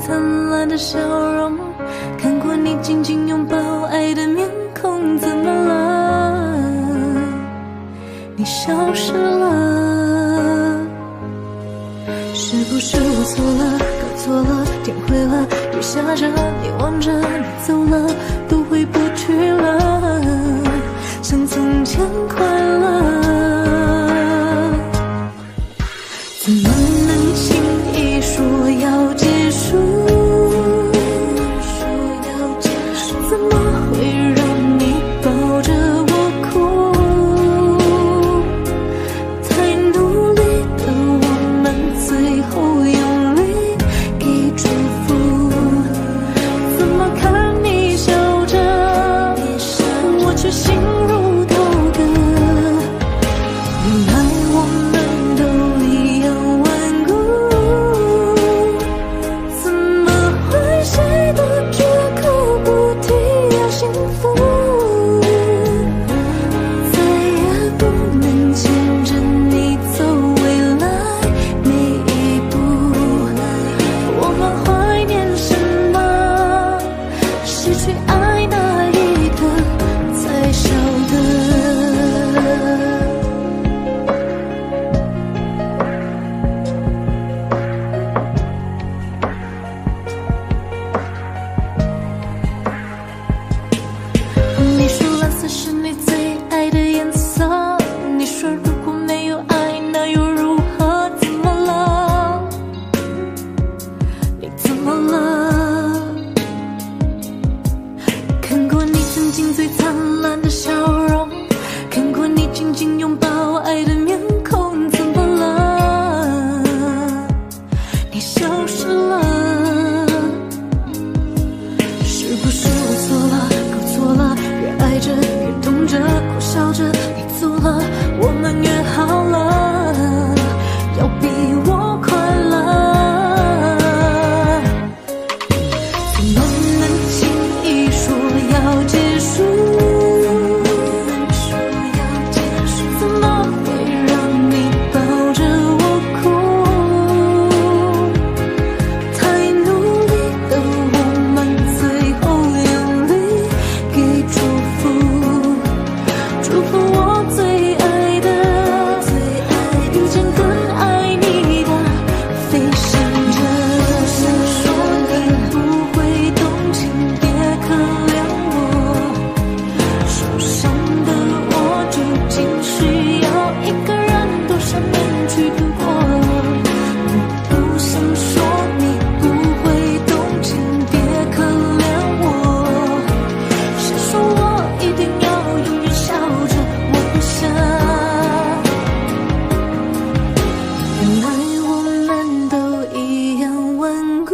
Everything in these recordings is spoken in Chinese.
灿烂的笑容，看过你紧紧拥抱爱的面孔，怎么了？你消失了。是不是我错了，搞错了，天灰了，雨下着，你望着，你走了，都回不去了，像从前快乐。怎么能轻易说要结束？怎么会让你抱着我哭？太努力的我们，最后用力给祝福。怎么看你笑着，我却心如刀割。原来我们都一样顽固，怎么会谁都绝口不提要幸福？再也不能牵着你走未来每一步。我们怀念什么？失去爱那一刻才晓得。你说蓝色是你最爱的颜色，你说如果没有爱那又如何？怎么了？你怎么了？看过你曾经最灿烂的笑容，看过你紧紧拥抱爱的面孔，怎么了？你消失了。是不是我错了，搞错了，越爱着越懂着，苦笑着你走了，我们约好了要比我快乐。怎么能轻易说要结束？怎么会让你抱着我哭？太努力的我们，最后用力给祝福。祝福我最爱的，遇见更爱你的，飞翔着。说你不会动情，别可怜我。受伤的我究竟需要一个人多少年去度过？我不想说你不会动情，别可怜我。谁说我一定要永远笑着？我不想。原来我们都一样顽固，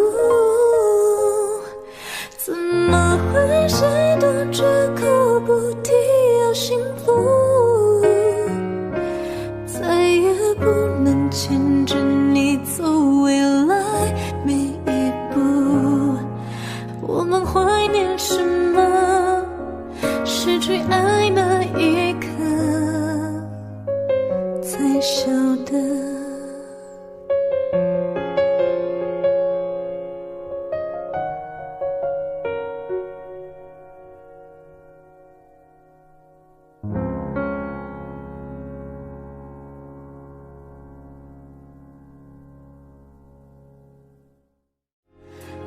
怎么会谁都绝口不提要幸福？再也不能牵着你走未来每一步。我们怀念什么？失去爱那一刻才晓得。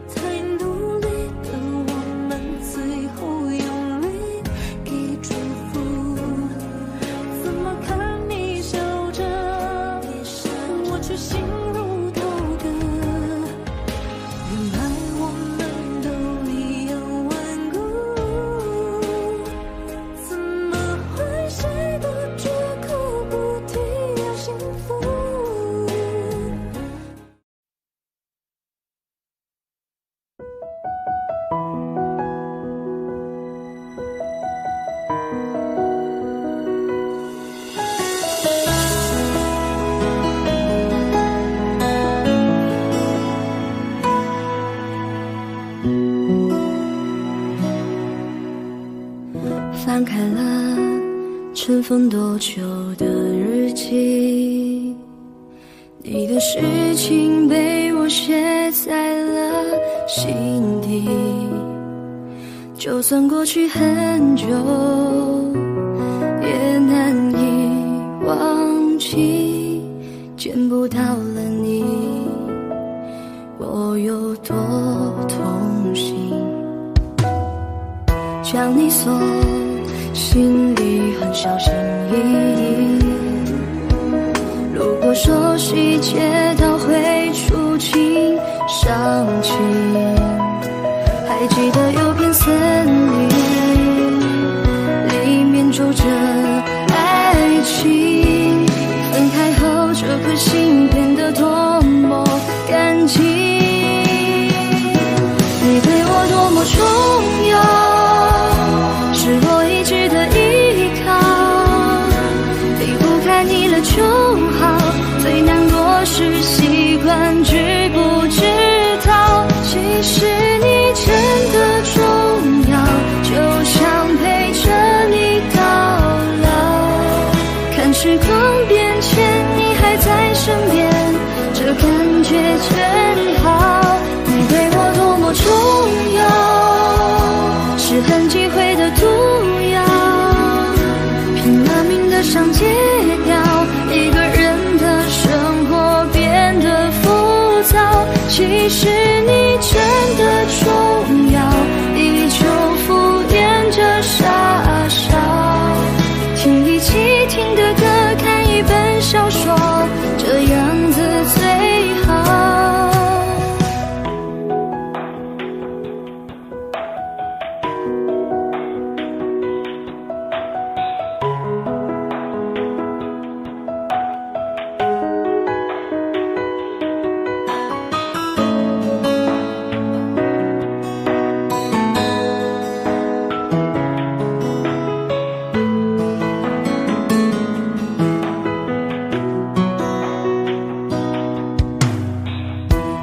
太努力的我们，最后用力给祝福。怎么看你笑着，我却心如刀割。原来我们都一样顽固，怎么会谁都绝口不提要幸福？翻开了尘封多久的日记，你的事情被我写在了心底。就算过去很久，也难以忘记，见不到了你，我有多痛心。将你锁心里很小心翼翼，如果说细节倒会触景伤情，还记得有片森林，里面住着爱情，分开后这颗心变得多么干净。你对我多么重要，是我一直的依靠，离不开你了就好，最难过是习惯知不知道，其实你真的重要，就想陪着你到老。看时光变迁，你还在身边，这感觉真好。你对我多么重要，是很忌讳的毒药，拼了命的想戒掉，一个人的生活变得浮躁，其实你真的重要，依旧敷衍着傻笑，听一起听的歌，看一本小说，这样子最好。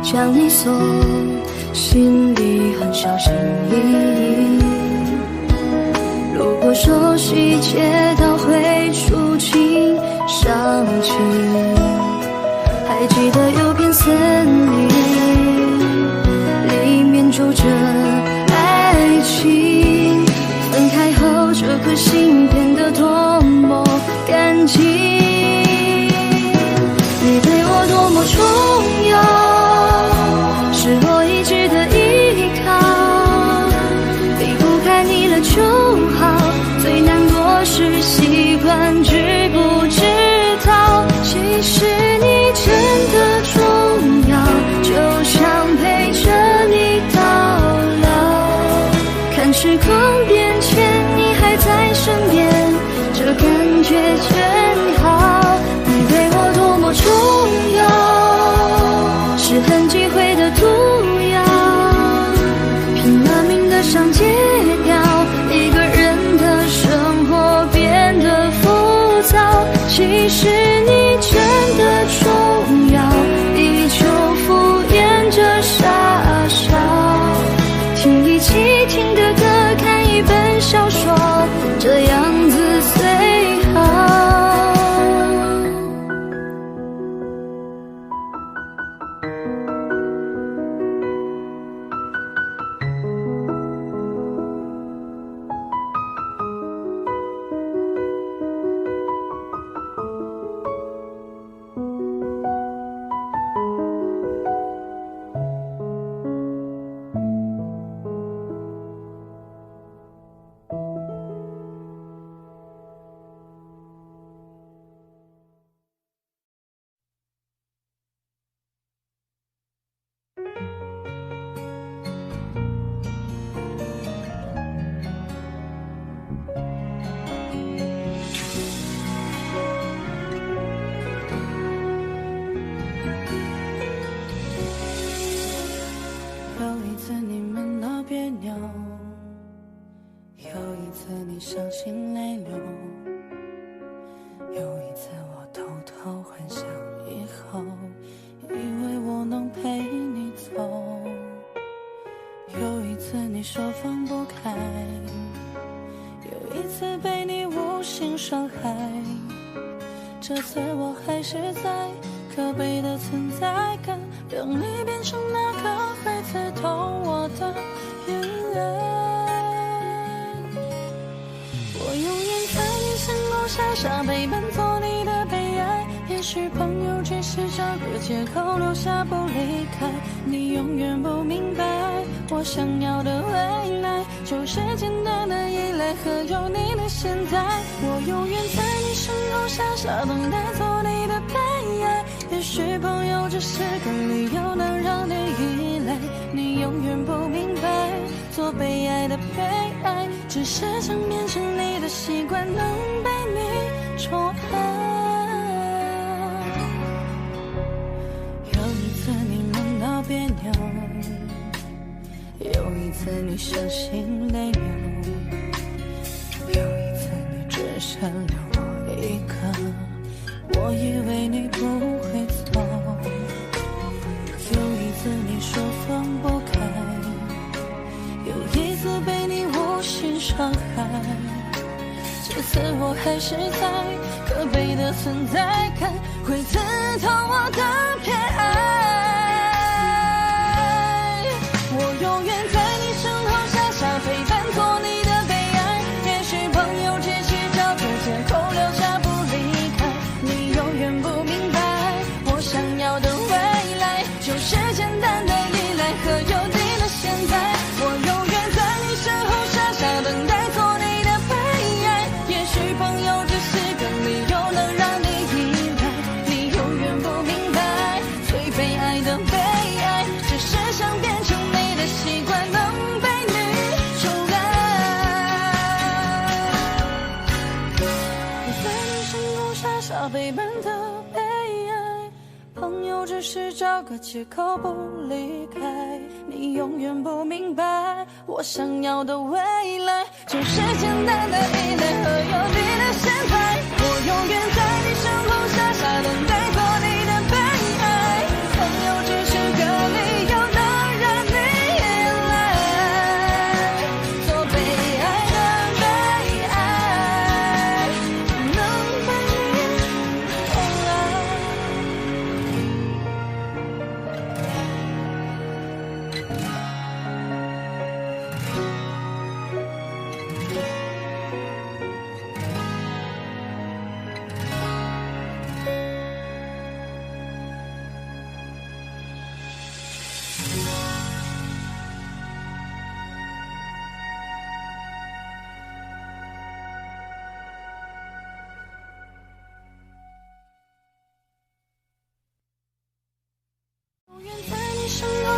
将你锁心里很小心翼翼，如果说细节倒会触景伤情，还记得有片森林，里面住着爱情，分开后这颗心变得多么干净。你对我多么重要，是我一直的依靠，离不开你了就好，最难过是习惯知不知道，其实你真的重要，就想陪着你到老。看时光变迁，你还在身边，这感觉真好。你对我多么重要，是很忌讳的毒药，拼了命的想戒掉，一个人的生活变得浮躁，其实你真的重要，依旧敷衍着傻笑，听一起听的歌，看一本小说，这样子最好。你伤心泪流，有一次我偷偷幻想以后，以为我能陪你走，有一次你说放不开，有一次被你无心伤害，这次我还是在可悲的存在感，让你变成那个会刺痛我的眼泪。我永远在你身后傻傻陪伴，做你的悲哀。也许朋友只是找个借口留下不离开，你永远不明白，我想要的未来就是简单的依赖和有你的现在。我永远在你身后傻傻等待，做你的悲哀。也许朋友只是个理由能让你依赖，你永远不明白，做被爱的悲哀，只是想变成你的习惯，能被你宠爱。有一次你梦到别扭，有一次你伤心泪流，有一次你只剩留我一个，我以为你不会走。有一次你说放不开，有一次被你无心伤害，这次我还是在可悲的存在感，会刺痛我的偏爱。我永远在你身后傻傻陪伴，做你的悲哀。也许朋友只是找个借口留下不离开，你永远不明白，我想要的未来就是简单的依赖和有你的现在。我永远在你身后傻傻等待，做你的悲哀。也许朋友只是个理由能让你依赖，你永远不明白，最悲哀的悲哀只是想变成你的习惯，能被你宠爱。我在你身后傻傻陪伴的悲哀，朋友只是找个借口不离开，你永远不明白，我想要的未来就是简单的依赖和有你的现在。我永远在你身后傻傻等待，做你的悲哀。朋友只是个理由能让你依赖，做被爱的悲哀，能被你宠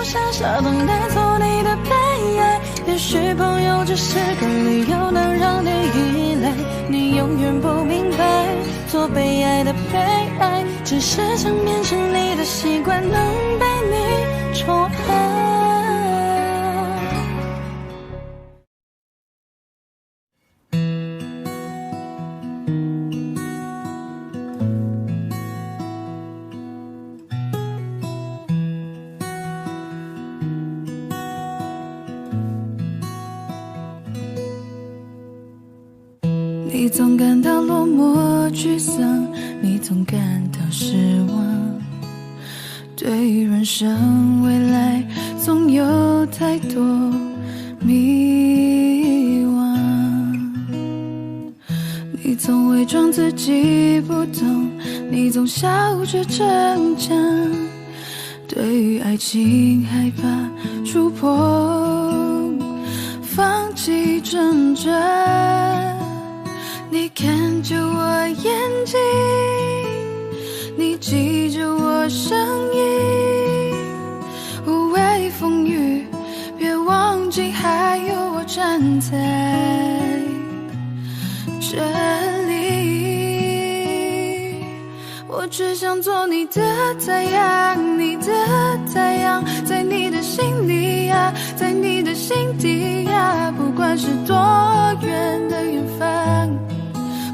傻傻等待，做你的悲哀。也许朋友只是个理由能让你依赖，你永远不明白，做被爱的悲哀只是想变成你的习惯，能被你宠爱。你总感到落寞沮丧，你总感到失望，对于人生未来总有太多迷惘。你总伪装自己不懂，你总笑着逞强，对于爱情害怕触碰，放弃挣扎。你看着我眼睛，你记着我声音，无畏风雨，别忘记还有我站在这里。我只想做你的太阳，你的太阳，在你的心里呀，在你的心底呀，不管是多远的远方，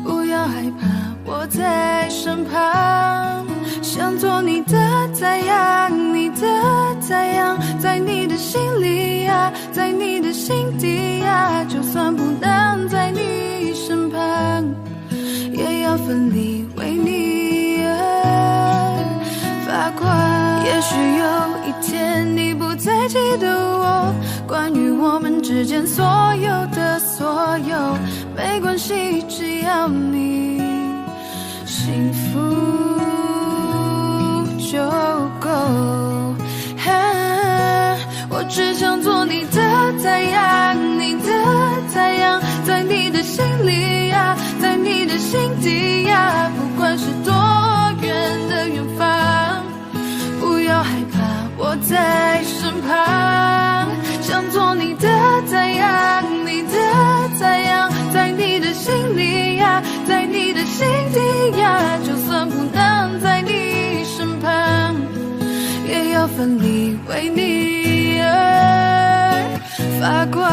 不要害怕，我在身旁。想做你的太阳，你的太阳，在你的心里呀，在你的心底呀，就算不能在你身旁，也要奋力为你许有一天你不再记得我，关于我们之间所有的所有，没关系，只要你幸福就够。我只想做你的太阳，你的太阳，在你的心里呀，在你的心底呀，不管是多远的远方，不要害怕，我在身旁。想做你的太阳，你的太阳，在你的心里呀，在你的心底呀，就算不能在你身旁，也要奋力为你而发光。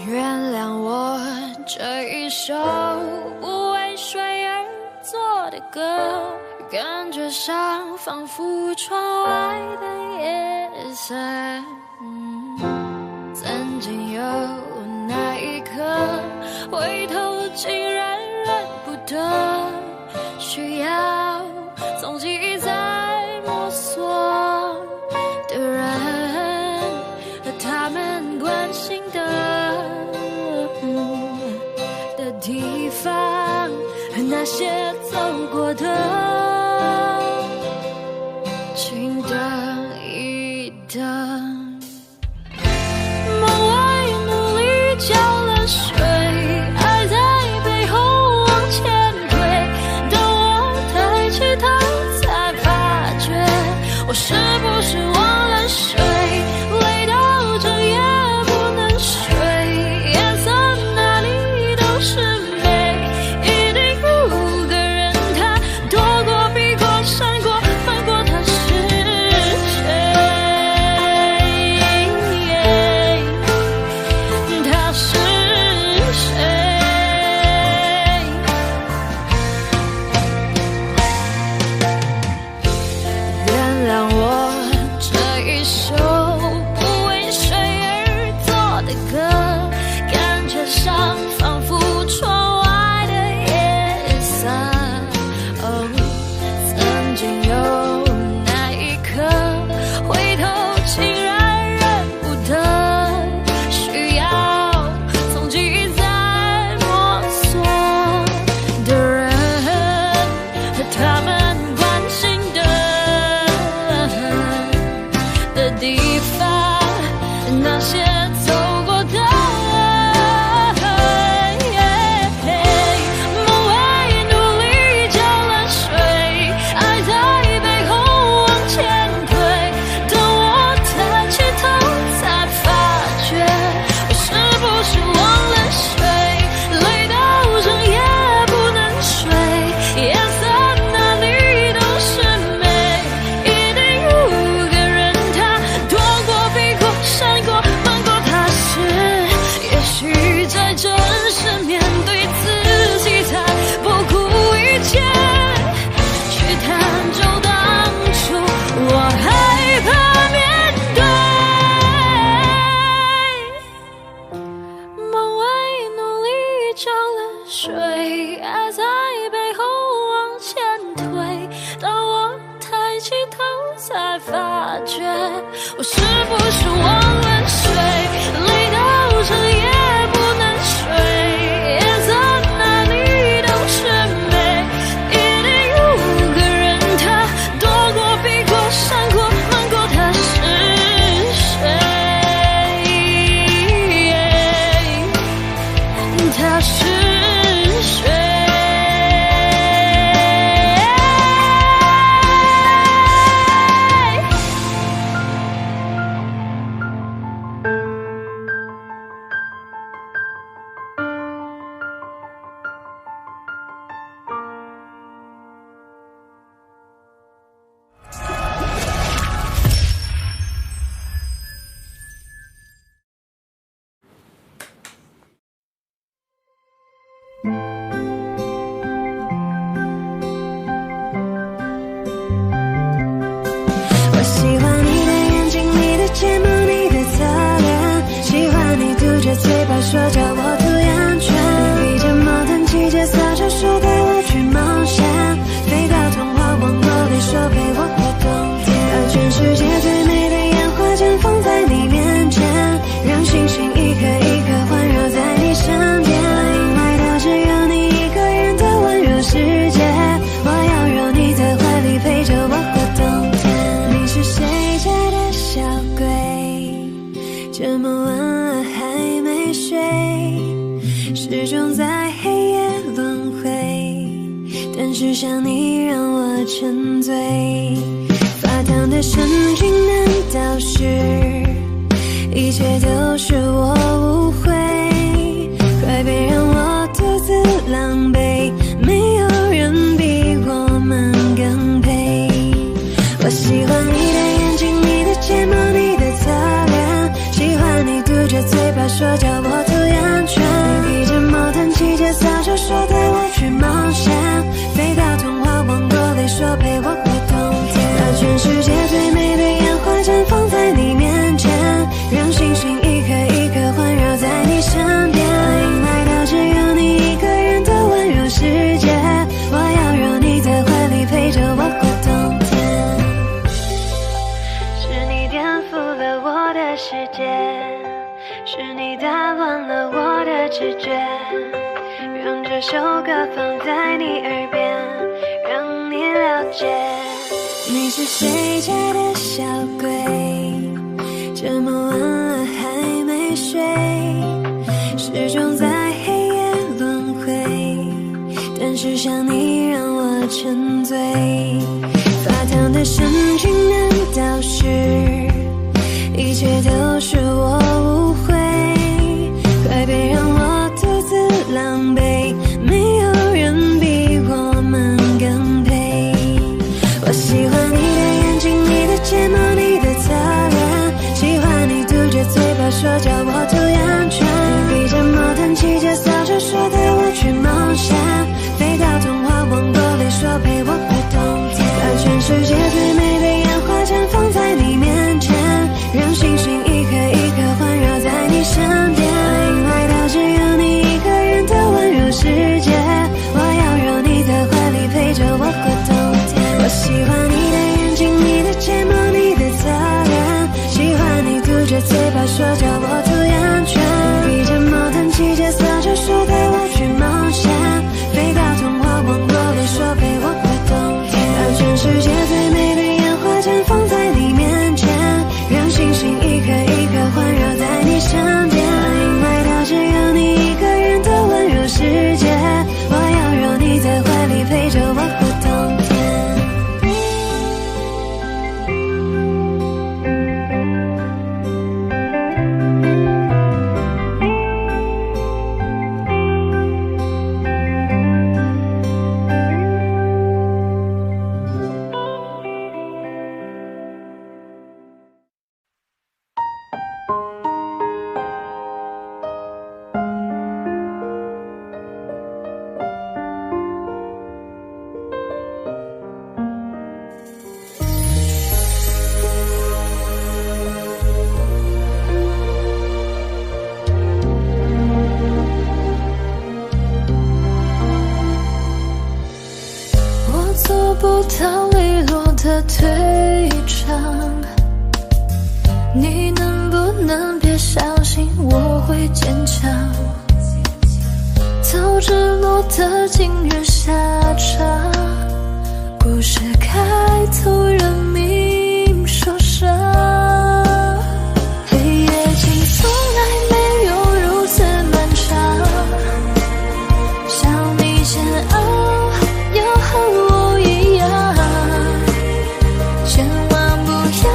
原谅我这一首不为谁而作的歌，感觉上仿佛窗外的夜色。曾经有那一刻，回头竟然认不得，需要从记在摸索的人和他们关心的地方，和那些走过的，请等一等。梦外努力浇了水，爱在背后往前推，等我抬起头才发觉，我是不是忘了睡，累到整夜不能睡，颜色哪里都是美，一定有个人他躲过避过闪过翻过，他是谁，他是谁。原谅我这一首不为谁而作的歌，感觉上仿佛窗外的夜色。曾经有那一刻，回头竟然认不得，需要从记在摸索的人和他们关心的地方，那些走过的。梦外努力浇了水，爱在背后往前推，等我抬起头才发觉，我是不是忘了睡，累到整夜不能睡，颜色哪里都是美，一定有个人他躲过避过闪过瞒过，他是也许在真实面对自己才不顾一切去探究当初我害怕面对。梦外努力浇了水，爱在背后往前推，当我抬起头才发觉，我是不是忘了睡，累到整夜不能睡，颜色哪里都是美，一定有个人他躲过避过闪过瞒过，他是谁，他是谁。说叫我涂鸦圈，披着毛毯骑着扫帚说带我去冒险，飞到童话王国里说陪我过冬天，把全世界最美的烟花绽放在你面前，让星星一颗一颗环绕在你身边，欢迎来到只有你一个人的温柔世界，我要揉你的怀里陪着我过冬天。你是谁家的小鬼，这么晚了还没睡，始终在黑夜轮回，但是想你让我沉醉，发烫的神经难道是一切都是我误会，快别让我独自狼狈，没有人比我们更配。我喜欢你的眼睛，你的睫毛，你的侧脸，喜欢你嘟着嘴巴说叫我涂鸦圈，你披着毛毯骑着扫帚说带我去冒险，飞到童话王国里说陪我过冬天，把全世界最美的烟花绽放在你面前，让星星一颗一颗环绕在你身边，欢迎来到只有你一个人的温柔世界，我要揉你的怀里陪着我过冬天。是你颠覆了我的世界，是你打乱了我的直觉，让这首歌放在你耳边，让你了解。你是谁家的小鬼，这么晚了还没睡，始终在黑夜轮回，但是想你让我沉醉，发烫的神经难道是一切都是我误会，快别让我独自狼狈，没有人比我们更配。我喜欢你的眼睛，你的睫毛，你的侧脸，喜欢你嘟着嘴巴说叫我涂鸦圈，披着毛毯骑着扫帚说带我去冒险，飞到童话王国里说陪我过冬天，把全世界最美的烟花绽放在你面前，让星星一颗一颗环绕在你身边，欢迎来到只有你一个人的温柔世界，我要揉你的怀里陪着我过冬天。我喜欢你的眼睛，你的睫毛，你的侧脸，喜欢你嘟着嘴巴说叫我涂鸦圈，披着毛毯骑着扫帚说带我去冒险，飞到童话王国里说陪我过冬天，把全世界最美的烟花绽放在你面前，让星星一颗一颗环绕在你身边，欢迎来到只有你一个人的温柔世界，我要揉你在怀里陪着我过冬天。不到利落的退场，你能不能别相信我会坚强，早知落得今日下场，故事开头人命受伤，黑夜竟从来没有如此漫长，像你煎熬要和我一样，千万不要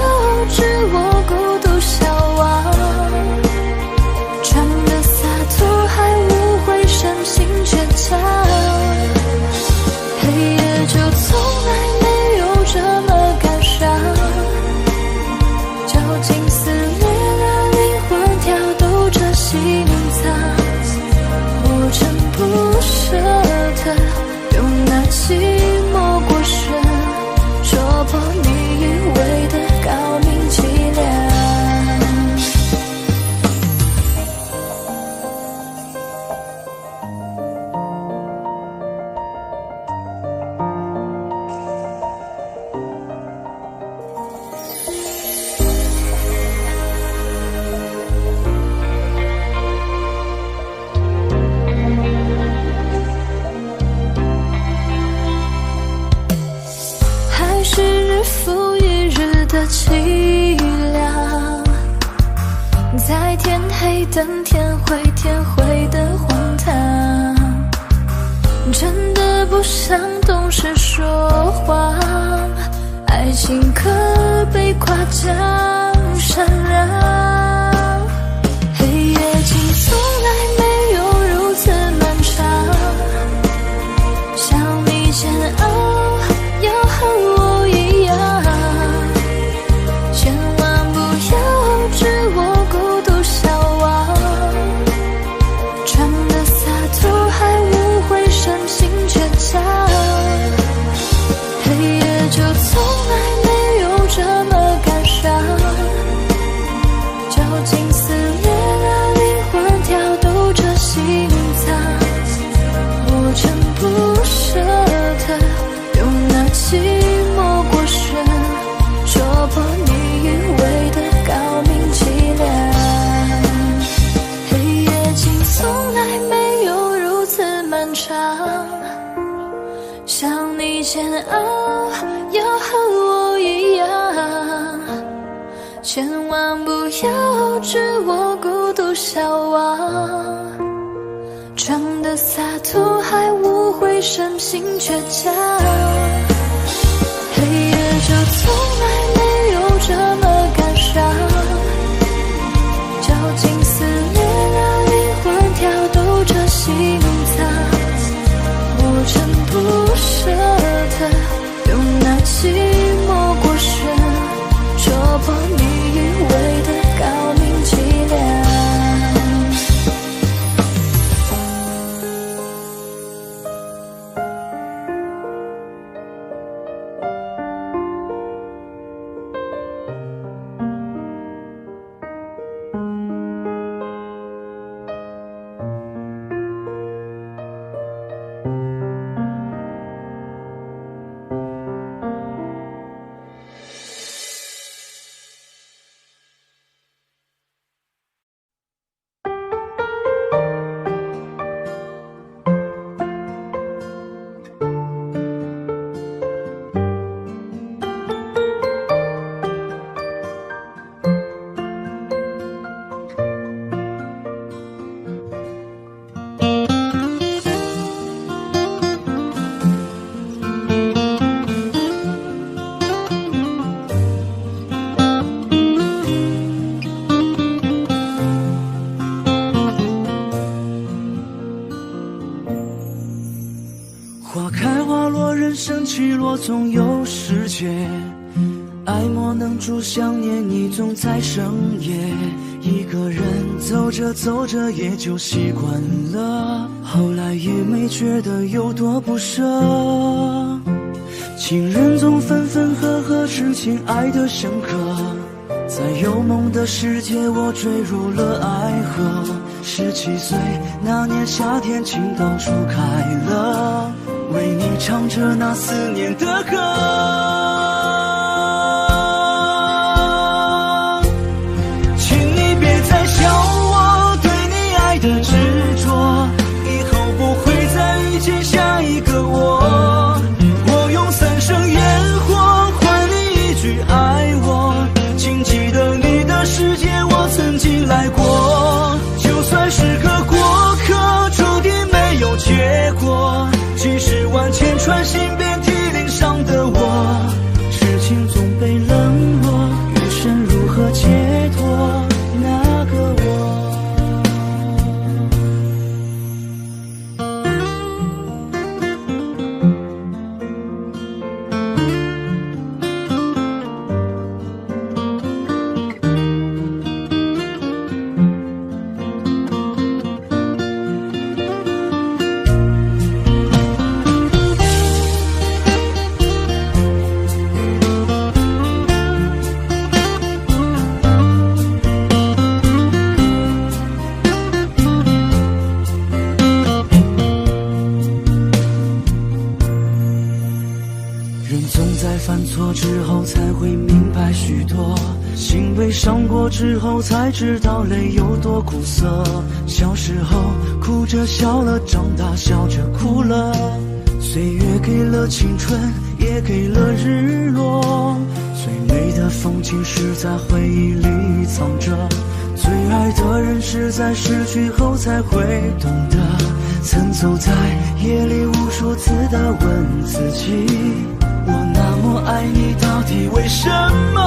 置我孤独消亡，装的洒脱还误会深情倔强，黑夜就从来没有这么感伤，会等天灰的荒唐，真的不想懂事说谎，爱情可被夸奖闪亮，黑夜竟从来没有如此漫长，想你煎熬要和我一样，千万不要置我孤独消亡，装的洒脱还误会深情倔强，黑夜就从来没有这么感伤，绞尽撕裂了灵魂，跳动着心脏，我真不舍得用那寂寞过深戳破你以为的高明伎俩，黑夜竟从来没有如此漫长，想你煎熬要和我一样，千万不要置我孤独消亡，装的洒脱还误会深情倔强，黑夜就从来没有这么感伤，绞尽撕裂了灵魂，跳动着心脏，我真不舍得用那寂寞过深戳破你以为的高明伎俩。花开花落，人生起落，总有时节。爱莫能助，想念你总在深夜。一个人走着走着也就习惯了，后来也没觉得有多不舍。情人总分分合合，痴情爱得深刻。在有梦的世界，我坠入了爱河。17岁那年夏天，情到初开了，为你唱着那思念的歌。请你别再笑我对你爱的执着，以后不会再遇见下一个我。我用3生烟火换你一句爱我，请记得你的世界我曾经来过。就算是个过客，注定没有结果。几十万千穿心遍体鳞伤的我，痴情总被冷落，余生如何解脱那个我。人总在犯错之后才会明白许多，心被伤过之后才知道泪有多苦涩。小时候哭着笑了，长大笑着哭了。岁月给了青春，也给了日落。最美的风景是在回忆里藏着，最爱的人是在失去后才会懂得，曾走在夜里无数次的问自己，我那么爱你到底为什么？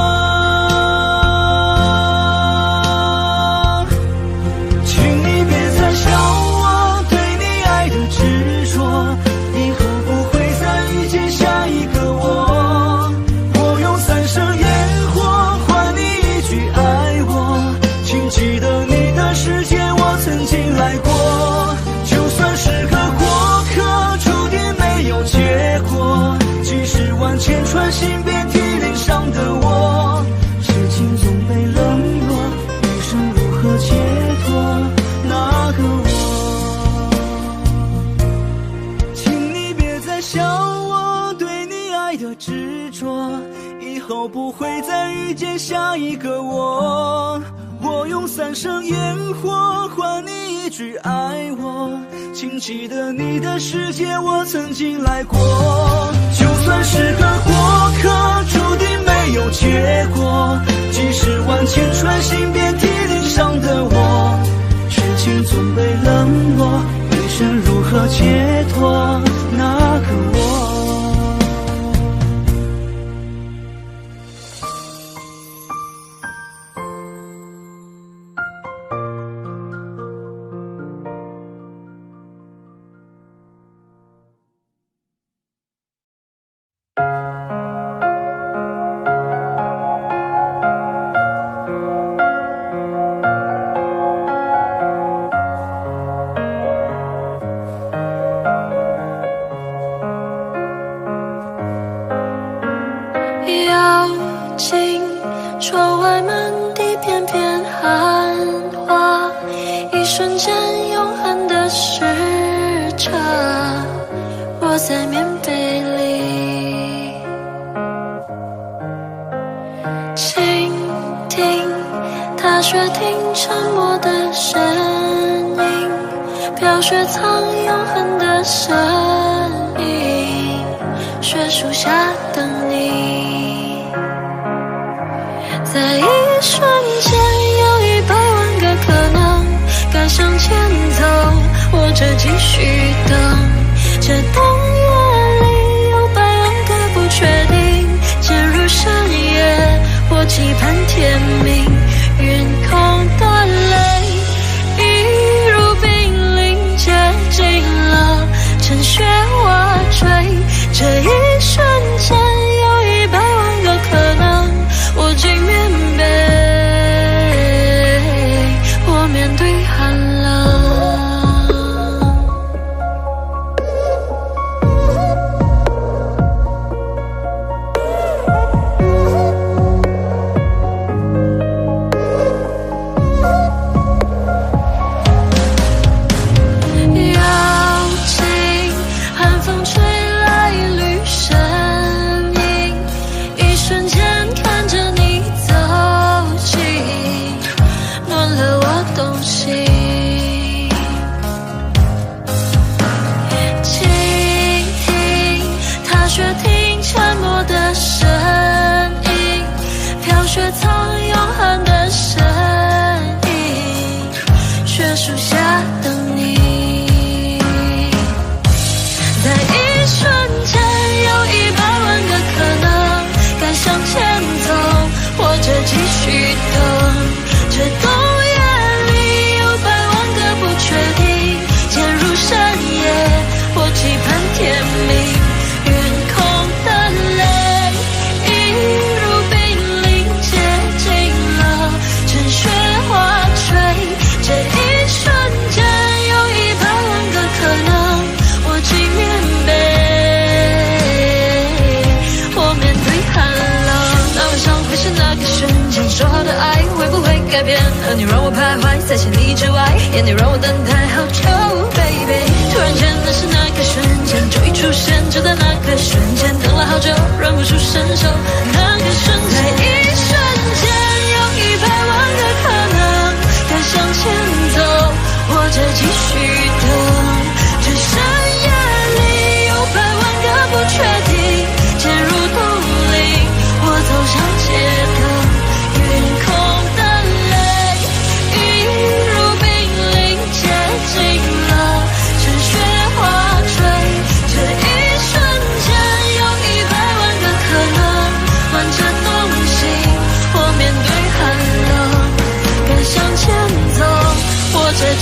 请你别再笑我对你爱的执着，以后不会再遇见下一个我，我用3生烟火换你一句爱我，请记得你的世界我曾经来过，就算是个过客，注定没有结果，几十万千串心遍体鳞伤的我，痴情总被冷落，余生如何解脱那个我？请你别再笑我对你爱的执着，以后不会再遇见下一个我，我用3生烟火换你一句爱我，请记得你的世界我曾经来过，就算是个过客，注定没有结果，几十万千串心遍体鳞伤的我，痴情总被冷落，余生如何解脱那个我？妖精，窗外满地片片寒花，一瞬间永恒的时差，窝在棉被里，倾听踏雪听沉默的声音，飘雪藏永恒的身影，雪树下等你。在一瞬间有100万个可能，该向前走或者继续等，这冬夜里有100万个不确定，渐入深夜或期盼天明，云空的泪一如冰凌接近了，趁雪瓦坠，这一瞬间有100万个可能，我竟面被我面对寒冷。妖精，寒风吹来绿身影，一瞬间看着你走近，暖了我动心。倾听踏雪听沉默的声音，飘雪藏永恒的身影，雪树下等你。在一瞬间有100万个可能，该向前走或者继续等，这冬夜里有100万个不确定，渐入深夜或期盼天明，云空的泪一如冰凌接近了，趁雪花坠，这一瞬间有100万个可能，我竟面被我面对寒冷。那晚上会是那个瞬间，说好的爱会不会改变？而你让我徘徊在千里之外，眼里让我等待好久 baby， 突然间那是那个瞬间，就一出现，就在那个瞬间，等了好久忍不住伸手，那个瞬间，在一瞬间有100万个可能，该向前走或者继续等，这深夜里有100万个不确定，渐入冬令或走向街灯，云空的泪一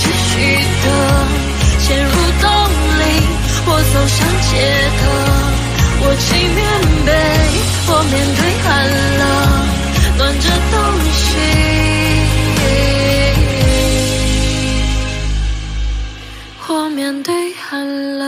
继续的陷入动力，我走上街头，我起面背，我面对寒冷，暖着东西，我面对寒冷。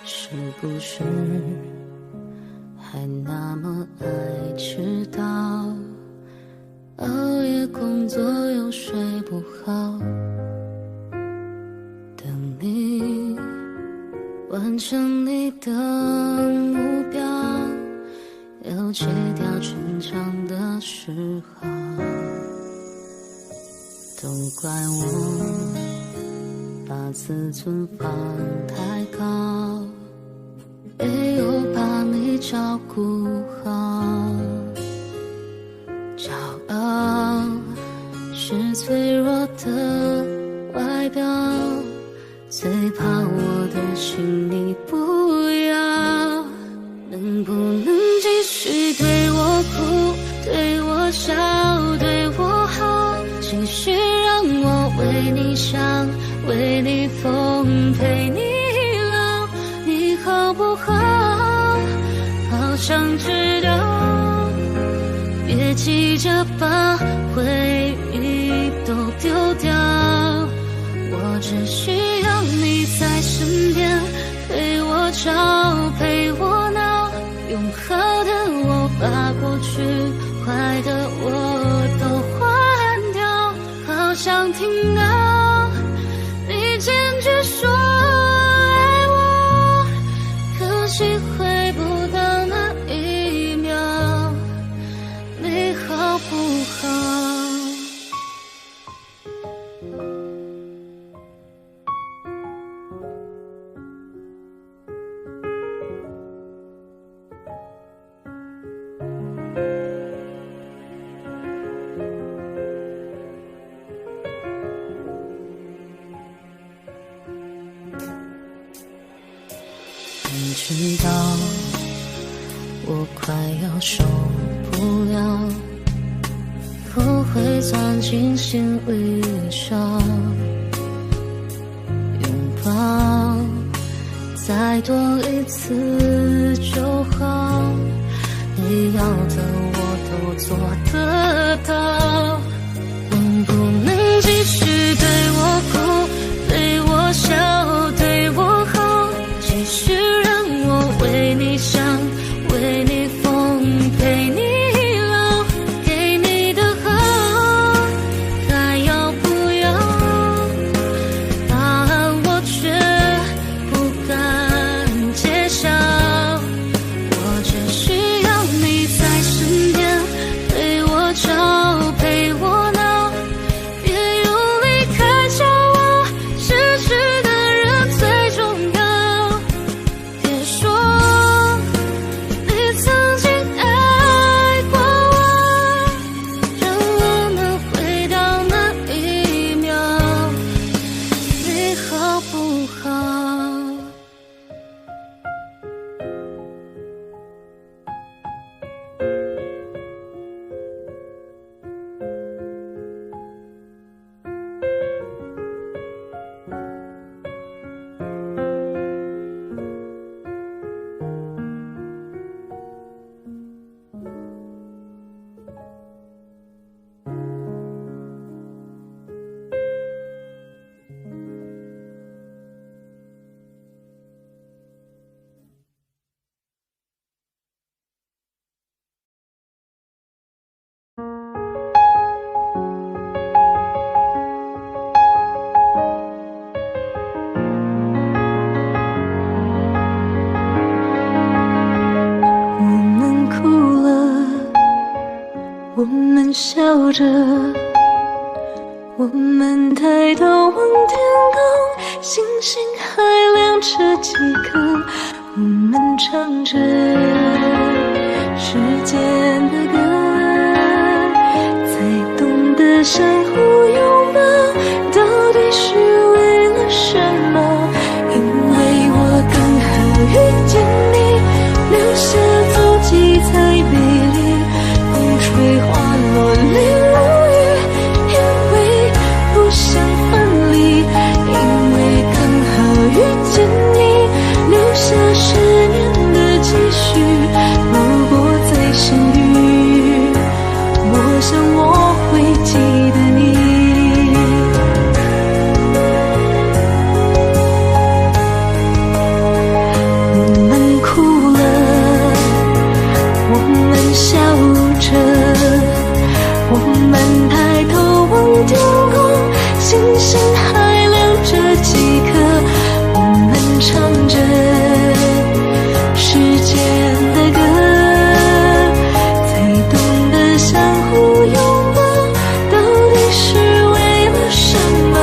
是不是还那么爱迟到？熬夜工作又睡不好，等你完成你的目标，要戒掉逞强的时候，都怪我把自尊放太高，没有把你照顾好。骄傲是脆弱的外表，最怕我的心你不要。能不能继续对我哭，对我笑，对我好，继续让我为你想，为你疯，陪你老，你好不好？好想知道，别急着把回忆都丢掉，我只需要你在身边，陪我吵，陪我闹，用好的我把过去坏的我都换掉，好想听到你坚决说爱我，可惜回不到那一秒，你好不好？你知道我快要受不了，不会钻进心里伤，拥抱再多一次就好，你要的我都做得到。能不能继续对我哭，对我笑，对我好，继续让我为你想，为你疯，陪你老，给你的好，还要不要？答案我却不敢揭晓，我只需要你在身边，陪我吵，我们笑着，我们抬头望天空，星星还亮着几颗，我们唱着时间的歌，才懂得相互拥抱，到底是为了什么？因为我刚好遇见你，留下足迹才美丽，风吹花落泪如雨，因为不想分离，因为刚好遇见你，留下10年的期许。如果再相遇，我想我会记得你。我们哭了，我们笑着，我们抬头望天空，星星还亮着几颗，我们唱着时间的歌，才懂得相互拥抱，到底是为了什么？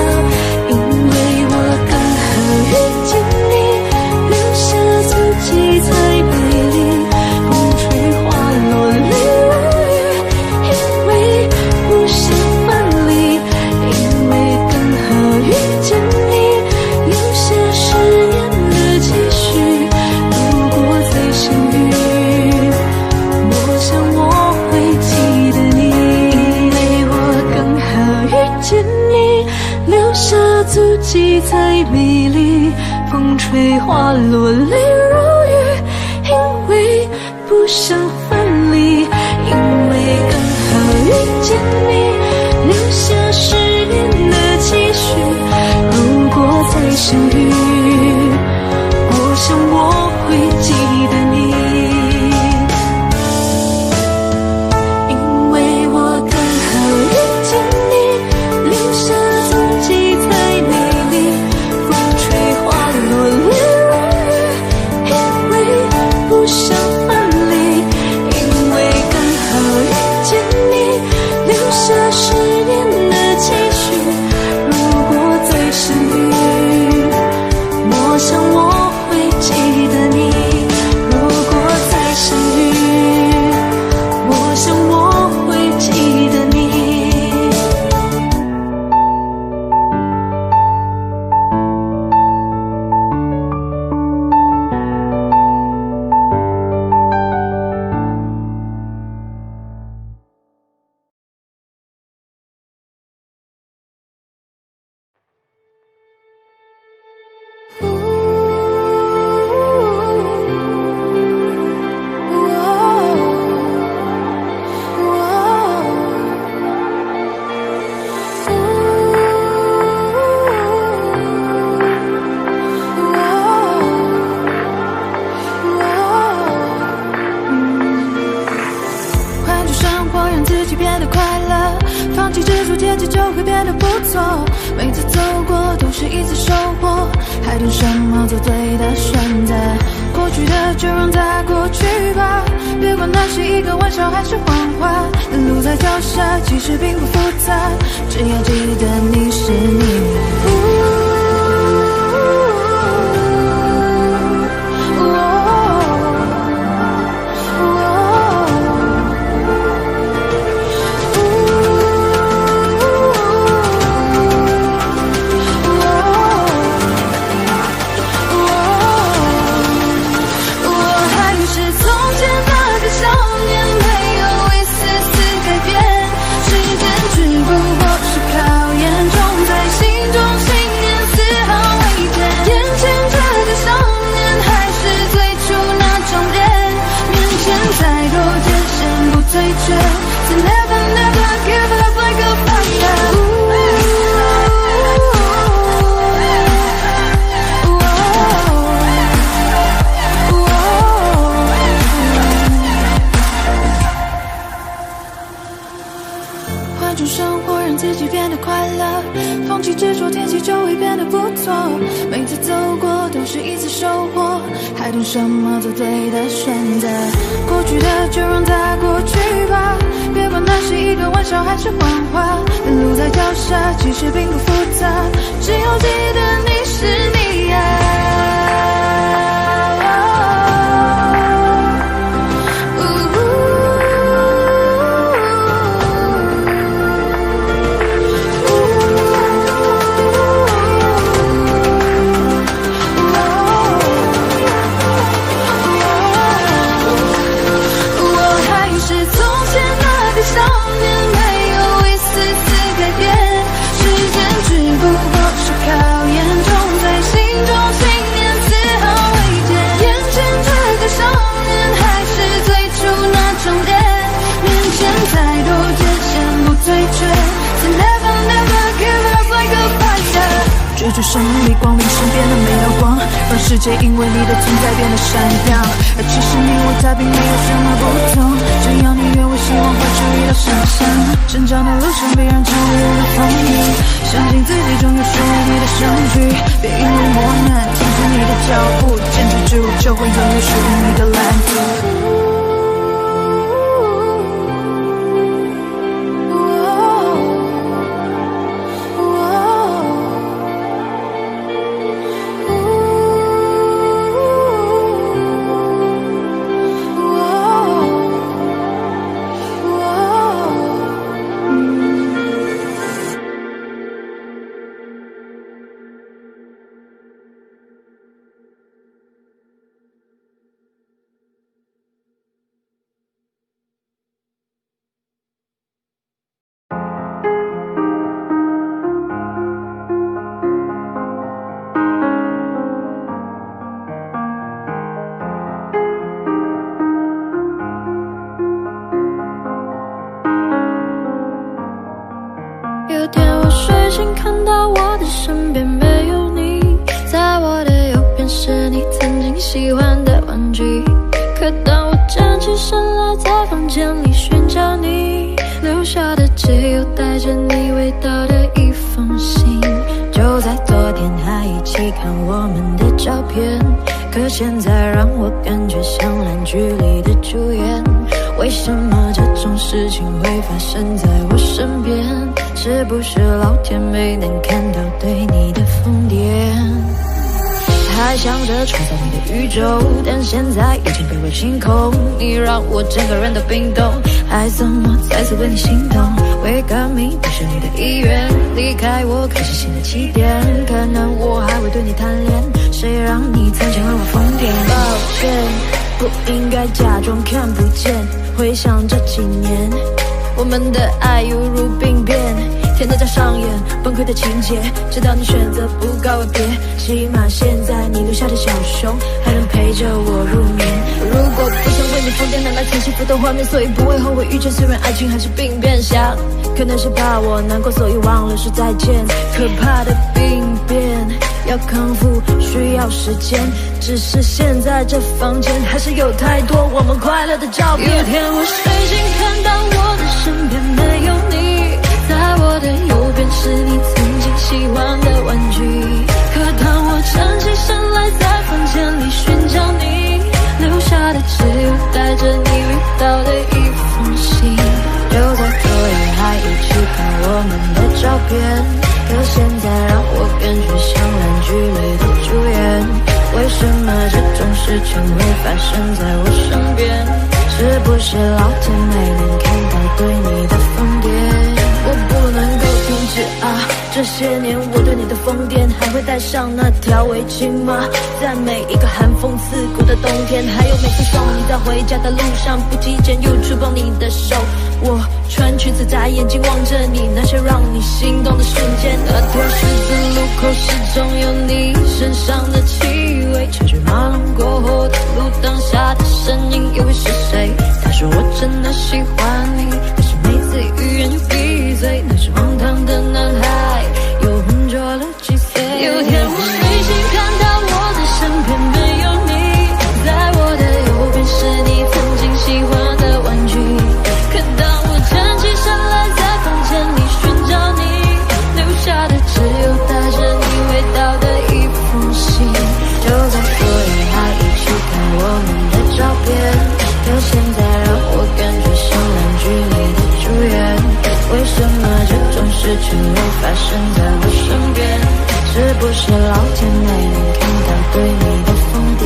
因为我刚好遇见你，留下足迹才美丽，风吹花落泪如雨，因为不想分离，因为刚好遇见你，留下10年的期许。如果再相遇，我想我会记得你，因为我刚好遇见你，留下足迹才美丽，风吹花落泪如雨，因为不想分离，因为刚好遇见你，留下10年的期许。如果再相遇，我想我会记得你，因为我刚好遇见你，留下足迹才美丽，风吹花落泪如雨，因为不想分离，因为刚好遇见你，留下10年的期许。如果再相遇，我想我会记得你。如果再相遇，我想我会记得你。换种生活，让自己变得快乐，放弃执着，坚持就会变得不错。每次走过都是一次收获，还等什么？做对的选择。过去的就让它过去吧，别管那是一个玩笑还是谎话。路在脚下，其实并不复杂，只要记得你是你。每次走过都是一次收获，还等什么？做对的选择。过去的就让它过去吧，别管那是还是幻化，路在脚下，其实并不复杂，只要记得你是你啊。追逐胜利，光临身边的每道光，让世界因为你的存在变得闪亮。而其实你我他并没有什么不同，只要你愿，我希望会注意到想象。成长的路上，别让常人的风雨，相信自己终有属于你的相聚。别因为磨难停止你的脚步，坚持住就会拥有属于你的蓝图。有天我睡醒，看到我的身边没有你，在我的右边是你曾经喜欢的玩具。可当我站起身来，在房间里寻找你，留下的只有带着你味道的一封信。就在昨天还一起看我们的照片，可现在让我感觉像烂剧里的主演。为什么这种事情会发生在我身边？是不是老天没能看到对你的疯癫？还想着创造你的宇宙，但现在已经被我清空。你让我整个人都冰冻，还怎么再次为你心动？为革命不是你的意愿，离开我开始新的起点。可能我还会对你贪恋，谁让你曾经为我疯癫？抱歉，不应该假装看不见。回想这几年，我们的爱犹如病变，天天在上演崩溃的情节，直到你选择不告而别。起码现在你留下的小熊还能陪着我入眠。如果不想为你疯癫，难道前幸福的画面，所以不会后悔遇见。虽然爱情还是病变，想可能是怕我难过，所以忘了说再见。可怕的病变要康复需要时间，只是现在这房间还是有太多我们快乐的照片。有天我睡醒，看到我的身边没有你，在我的右边是你曾经喜欢的玩具。可当我站起身来，在房间里寻找你，留下的只有带着你味道的一封信。就在昨夜还一起看我们的照片，可现在让我感觉像烂剧里的主演。为什么这种事情会发生在我身边？是不是老天没能看到对你的疯癫？我不能够停止啊！这些年我对你的疯癫，还会带上那条围巾吗？在每一个寒风刺骨的冬天，还有每次送你在回家的路上，不经意间又触碰你的手。我穿裙子在眼睛望着你，那些让你心动的瞬间。那条十字路口始终有你身上的气味，车水马龙过后的路，当下的身影又会是谁？他说我真的喜欢你，可是每次语言就闭嘴。那是荒唐的男孩，又浑浊了几岁。有天我睡醒，看到我的身边没有你，在我的右边是你曾经喜欢的玩具。可当我站起身来，在房间里寻找你，留下的只有带着你味道的一封信。就在昨夜还一起看我们的照片，可现在让我感觉像烂剧里全都发生在我身边，是不是老天没能看到对你的疯癫？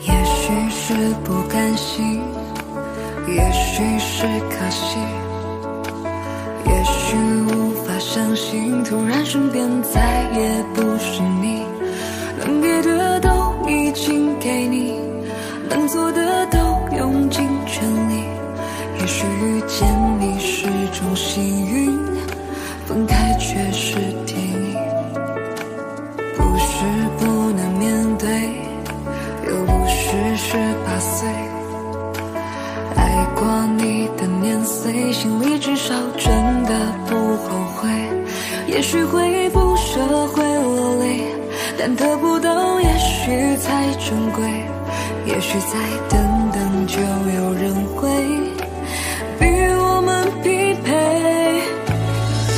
也许是不甘心，也许是可惜，也许无法相信，突然身边再也不是你。能给的都已经给你，能做的都用尽全力。也许遇见你是种幸运，分开却是天意。不是不能面对，又不是18岁。爱过你的年岁，心里至少真的不后悔。也许会不舍，会落泪，但得不到也许才珍贵。也许再等等就有人会比我们匹配。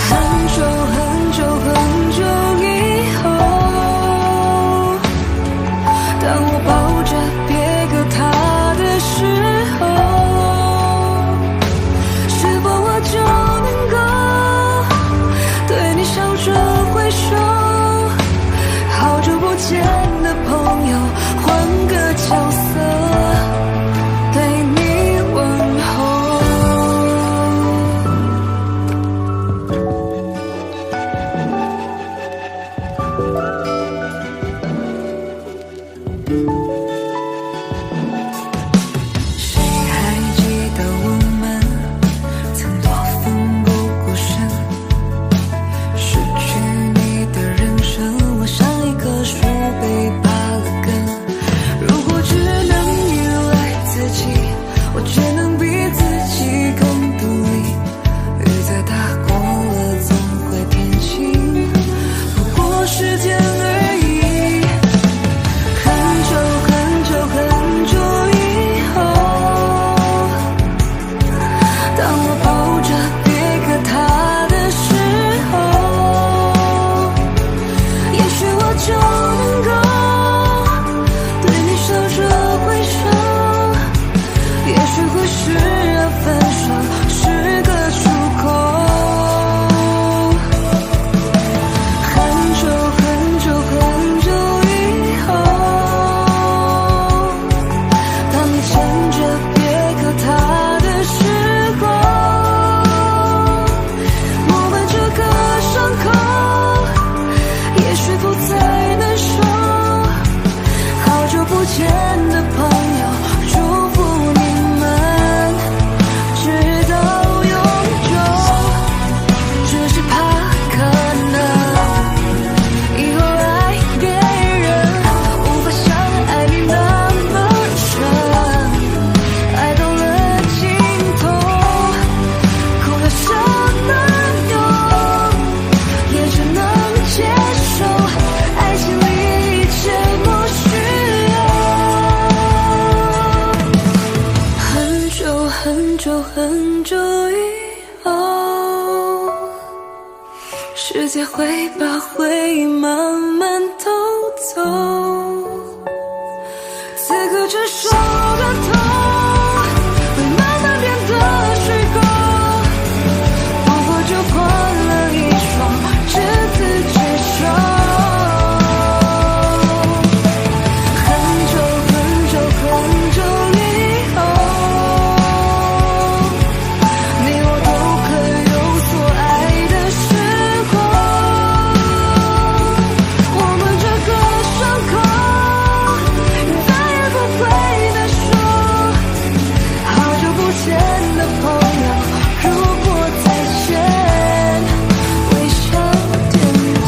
很久很久很久以后，当我抱着别个他的时候，是否我就能够对你笑着挥手？好久不见的朋友，换个角色对你问候。谁还记得我们曾多奋不顾身？失去你的人生，我像一棵树被拔了根。如果只能依赖自己，我却能比自己更独立。雨再大过了总会天晴，不过时间而已。很久很久很久以后，当我抱着别个他的时候，也许我就能够对你笑着挥手。也许会是分手是个出口。很久很久很久以后，当你牵着别个他的时候，我们这个伤口也许不再难受。好久不见的朋友，祝福你们直到永久。只是怕可能以后爱别人无法像爱你那么深，爱到了尽头，哭了什么用，也只能接受，爱情里一切不需要。很久很久很久以后，世界会把回忆慢慢偷走，此刻这首歌头会慢慢变得虚构，不过就换了一双执子之手。很久很久很久以后，你我都可有所爱的时候，我们这个伤口再也不会难受。好久不见的朋友，如果再见，微笑点头。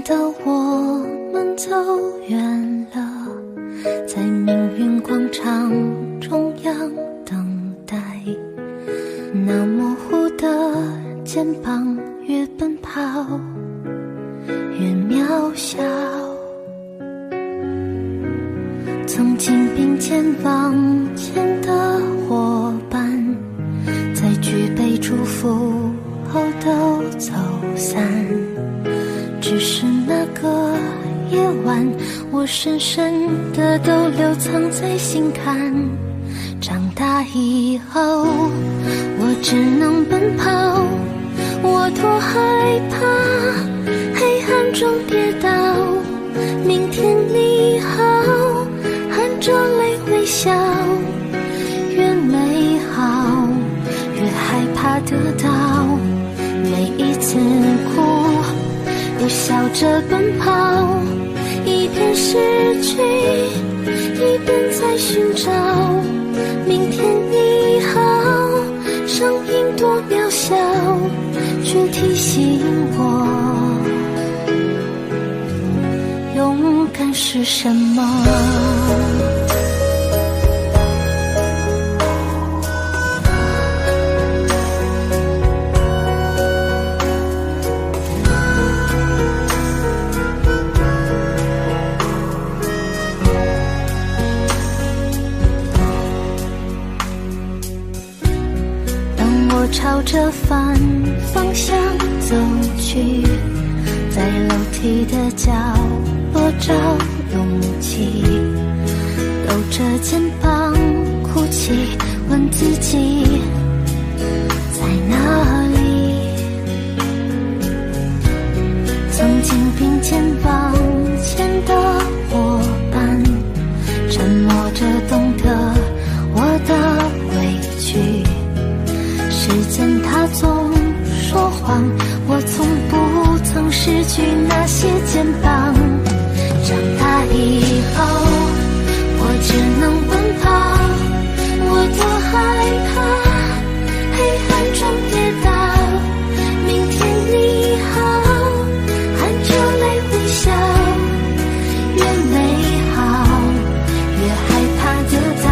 的我们走远了，在命运广场中央等待，那模糊的肩膀越奔跑越渺小。曾经并肩往前的伙伴，在举杯祝福后都走散，只是那个夜晚，我深深的都留藏在心坎。长大以后，我只能奔跑，我多害怕黑暗中跌倒。明天你好，含着泪微笑，越美好越害怕得到。每一次哭又笑着奔跑，一边失去一边在寻找。明天你好，声音多渺小，却提醒我勇敢是什么。朝着反方向走去，在楼梯的角落找勇气，抖着肩膀哭泣，问自己在哪里。曾经并肩往前的伙伴，沉默着懂得我的委屈。时间它总说谎，我从不曾失去那些肩膀。长大以后，我只能奔跑，我多害怕黑暗中跌倒。明天你好，含着泪微笑，越美好越害怕得到。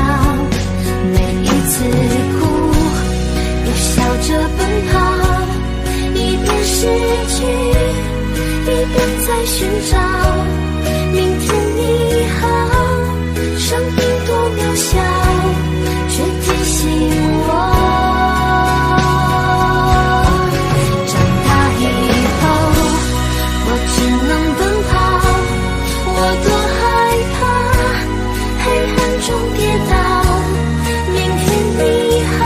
每一次哭笑着奔跑，一边失去一边在寻找。明天你好，声音多渺小，却提醒我长大以后，我只能奔跑，我多害怕黑暗中跌倒。明天你好，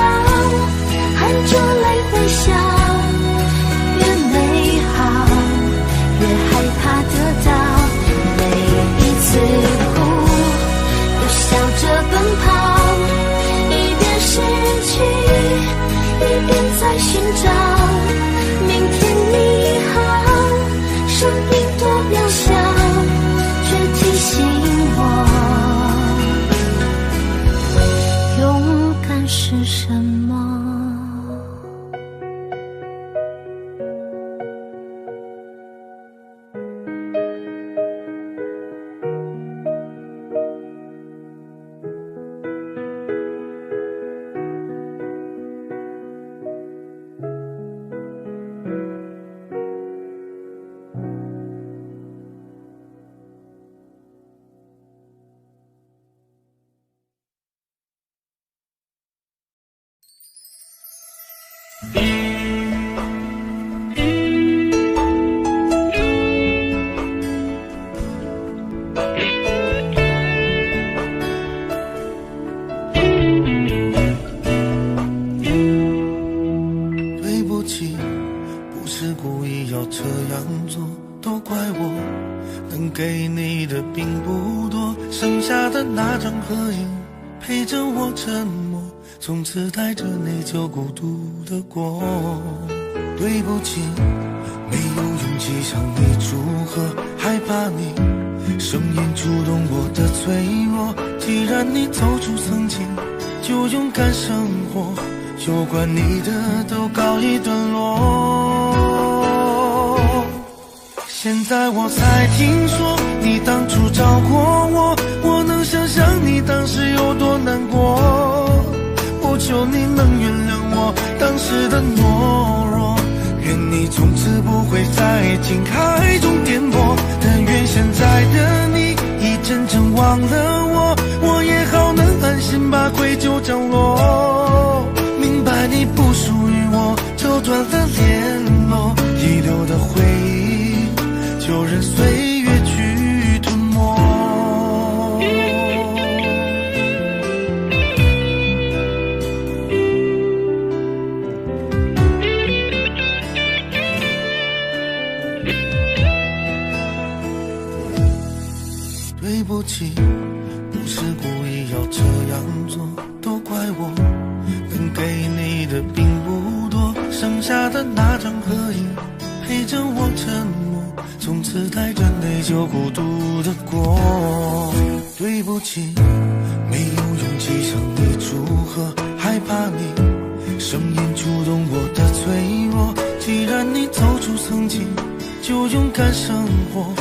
含着泪微笑，越美好越害怕得到。每一次哭又笑着奔跑，一边失去一边在寻找。明天你好，声音多渺小，却提醒我勇敢是什么。对不起，不是故意要这样做，都怪我能给你的并不多，剩下的那张合影陪着我沉默，从此带着内疚孤独的过。对不起，没有勇气向你祝贺，害怕你声音触动我的脆弱。既然你走出曾经，就勇敢生活，有关你的都告一段落。现在我才听说你当初找过我，我能想象你当时有多难过。不求你能原谅我当时的懦弱，愿你从此不会在情海中颠簸。但愿现在的你已真正忘了我，我也好能安心把愧疚降落。明白你不属于我，就断了联络，遗留的回忆就任岁月去吞没。对不起，不是故意要这样做，都怪我能给你的并不多，剩下的那张合影陪着我沉默，从此带着内疚孤独的过。对不起，没有勇气向你祝贺，害怕你声音触动我的脆弱。既然你走出曾经，就勇敢生活，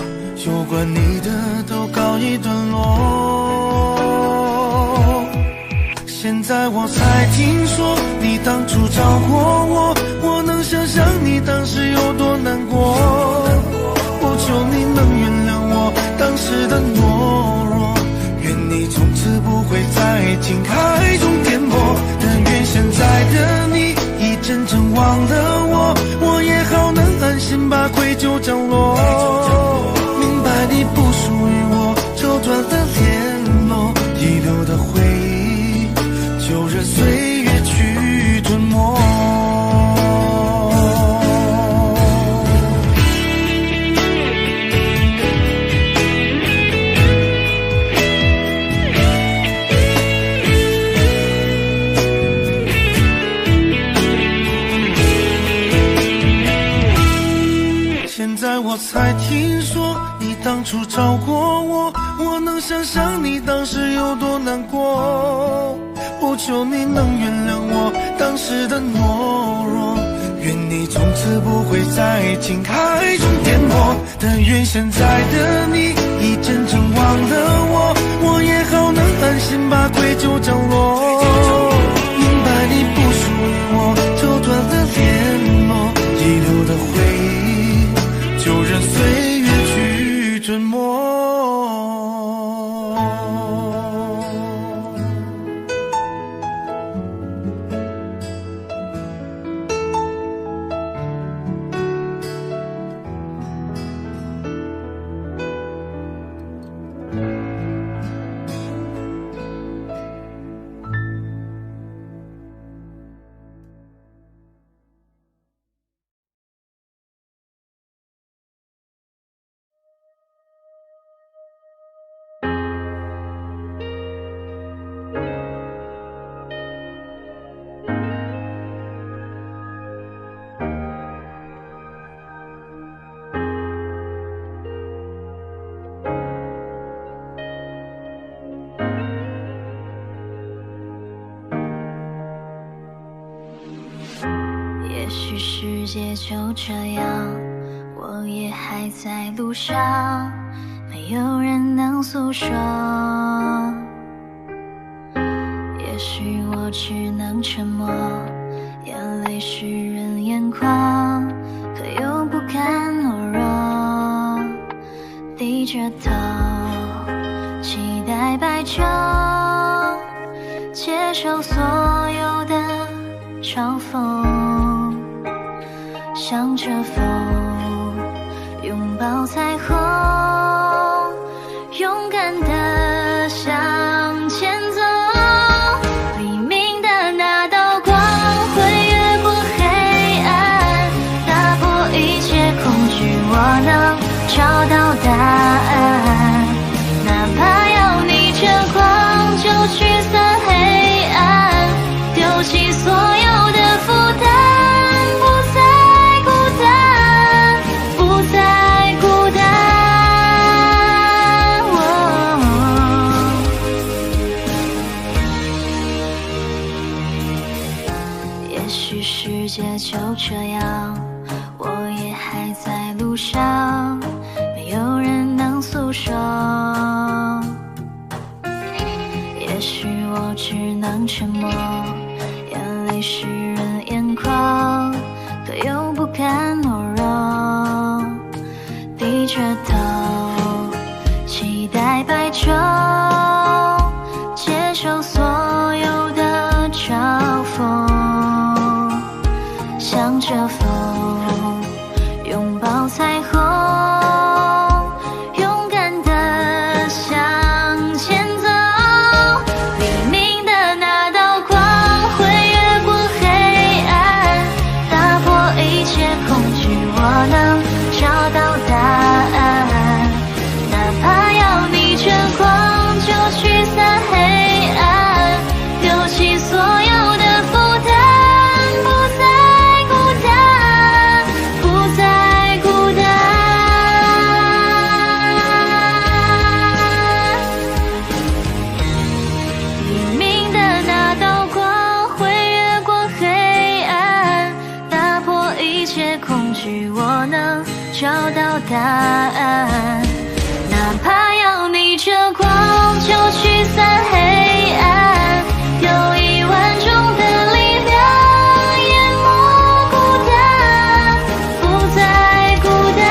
有关你的都告一段落。现在我才听说你当初找过我，我能想象你当时有多难过。不求你能原谅我当时的懦弱，愿你从此不会在情海中颠簸。但愿现在的你已真正忘了我，我也好能安心把愧疚降落。明白你不属于我，就断了联络，遗留的回忆就任岁月去吞没。现在我才听说你当初找过我，我能想象你当时有多难过。不求你能原谅我当时的懦弱，愿你从此不会在情海中颠簸。但愿现在的你已真正忘了我，我也好能安心把愧疚降落。明白你不属于我，就断了联络，遗留的回忆就任岁月去吞没。也许世界就这样，我也还在路上，没有人能诉说。也许我只能沉默，眼泪湿润眼眶，可又不甘懦弱，低着头期待白昼，接受所有的嘲讽，向着风拥抱彩虹，勇敢地向前走。黎明的那道光会越过黑暗，打破一切恐惧，我能找到答案。哪怕要逆着光就驱散黑暗，丢弃所有的负担。世界就这样，我也还在路上，哪怕要逆着光就驱散黑暗，有10000种的力量淹没孤单，不再孤单。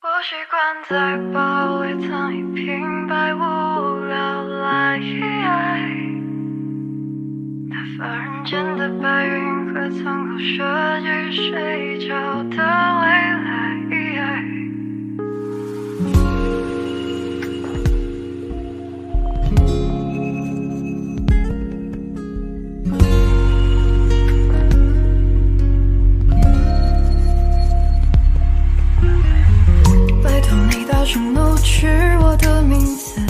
我习惯在包围藏一瓶百无聊赖，打发人间的白云和苍口设计睡觉的未来。拜托你大声怒斥我的名字，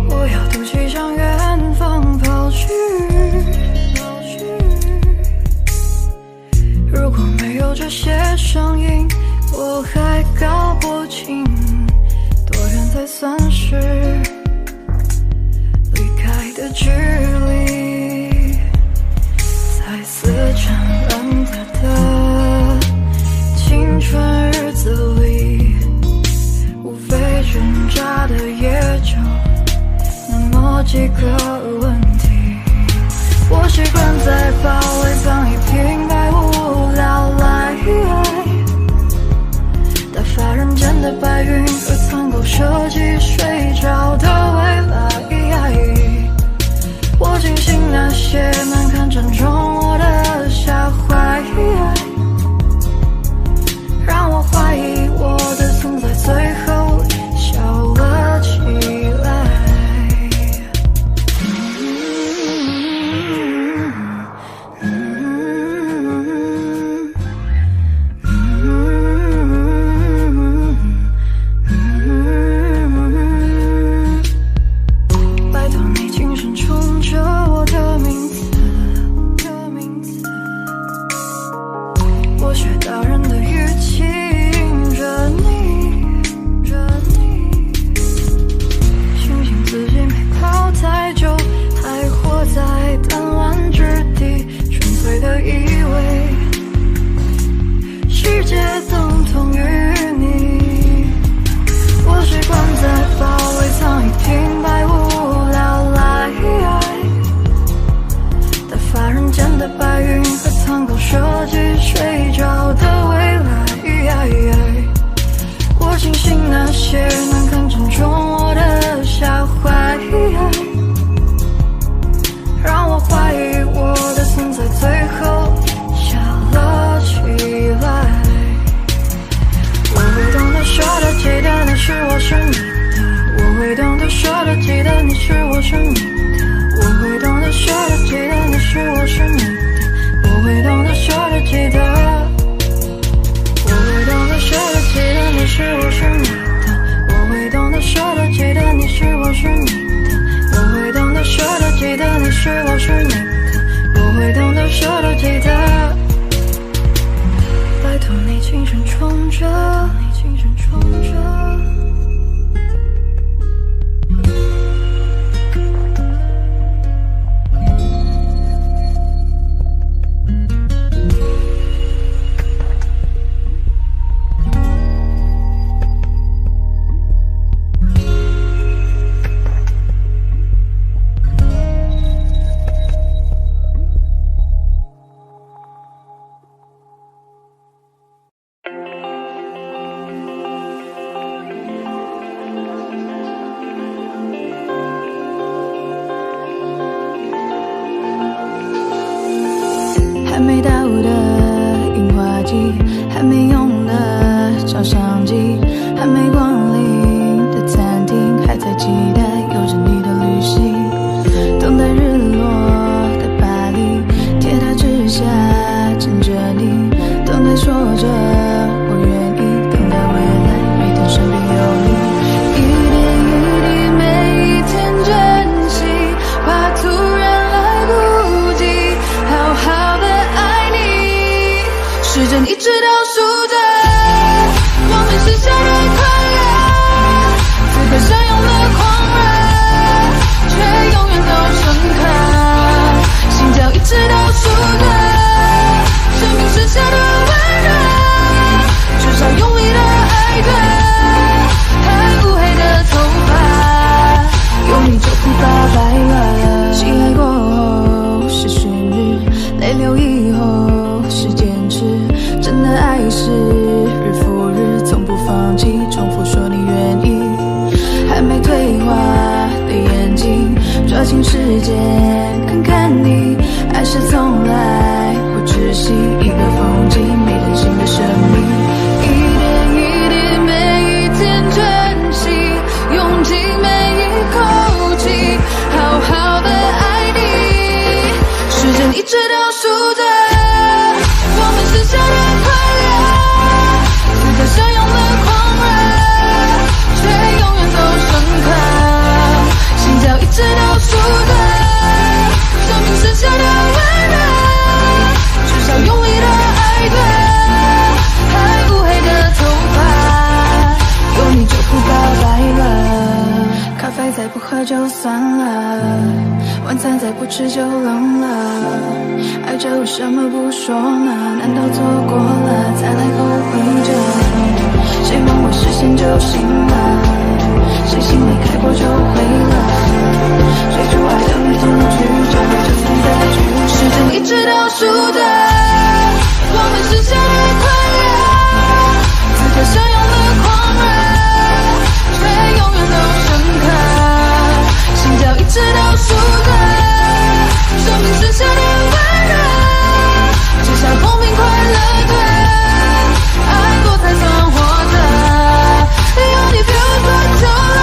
我要赌气向远方跑去。如果没有这些声音，我还搞不清多远才算是离开的距离。在死缠烂打的青春日子里，无非挣扎的也就那么几个问题。我习惯在包围藏一瓶百无聊赖，打发人间的白云和苍狗设计睡着的未来。我庆幸那些难堪正中我的下怀，让我怀疑我的存在最后笑了起来。拜托你轻声冲着我的名字，我学大人的语气迎着你，庆幸自己没跑太久，还活在弹丸之地，纯粹的以为世界等同于你。我习惯在包围藏一瓶百无聊赖，打发人间的白云和苍狗设计睡着的未来。我庆幸那些难堪正中我的下怀，让我怀疑我的存在最后笑了起来。我会懂得说的记得你是我是你的，我会懂得说的记得你是我是你的，我会懂得说的记得你是我是你的，我会懂得说的记得，我会懂得说的记得你是我是你的，我会懂得说的记得你是我是你的，我会懂得说的记得你是我是你的，我会懂得说的记得。拜托你轻声冲着，还没到的樱花季，还没用的照相机，还没光临的餐厅，还在期待有着你的旅行，等待日落的巴黎，铁塔之下牵着你，等待说着我愿意，等待未来每天身边有你，一点一滴输的，我们剩下的快乐，此刻相拥的狂热，却永远都深刻，心跳一直都输的，生命剩下的温热，至少用力的爱对，还乌黑的头发，有你就不告白了，咖啡再不喝就算了，晚餐再不吃就冷了，爱着为什么不说呢？难道错过了再来后悔着？谁梦过实现就行了，谁心里开过就会了，追逐爱的旅途曲折，就算结局始终一直都输的，我们剩下的快乐，此刻相拥的狂热，却永远都深刻，心跳一直都输的，生命剩下的温热，至少公平快乐的，爱过才算活着，有你别无所求了，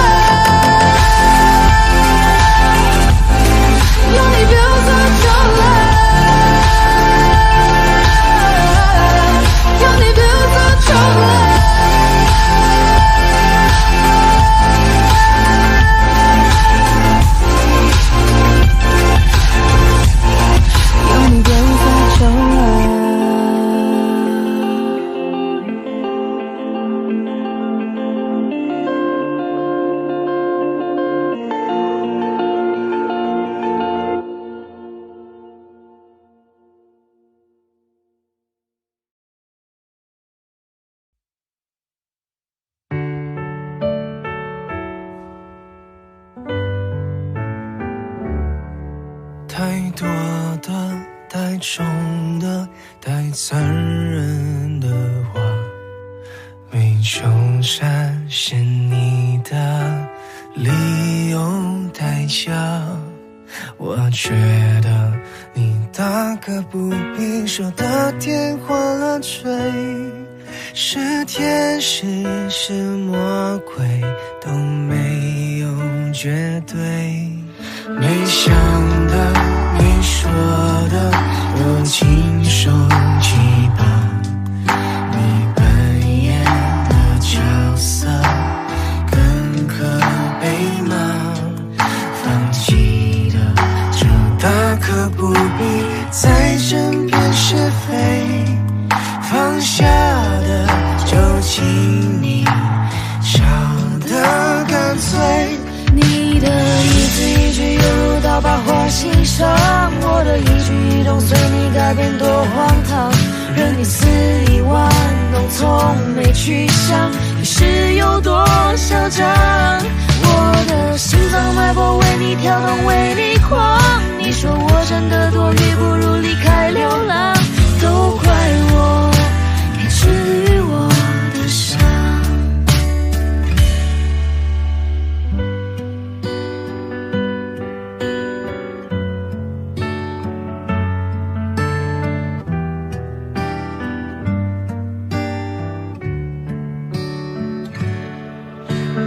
有你别无所求了，有你别无所求了。太多的太重的太残忍的话，没求展现你的理由太假，我觉得你大可不必说的天荒了吹，是天使是魔鬼都没有绝对，没想的没说的都亲手击打，你扮演的角色更可被骂，放弃的就大可不必再争辩是非，放下的就请你笑得干脆，你的一字一句犹如刀疤划心上，我的一举一动随你改变多荒唐，任你肆意玩弄，从没去想你是有多嚣张，我的心脏脉搏为你跳动为你狂，你说我真的多余不如离开流浪，都怪我没治愈我的伤。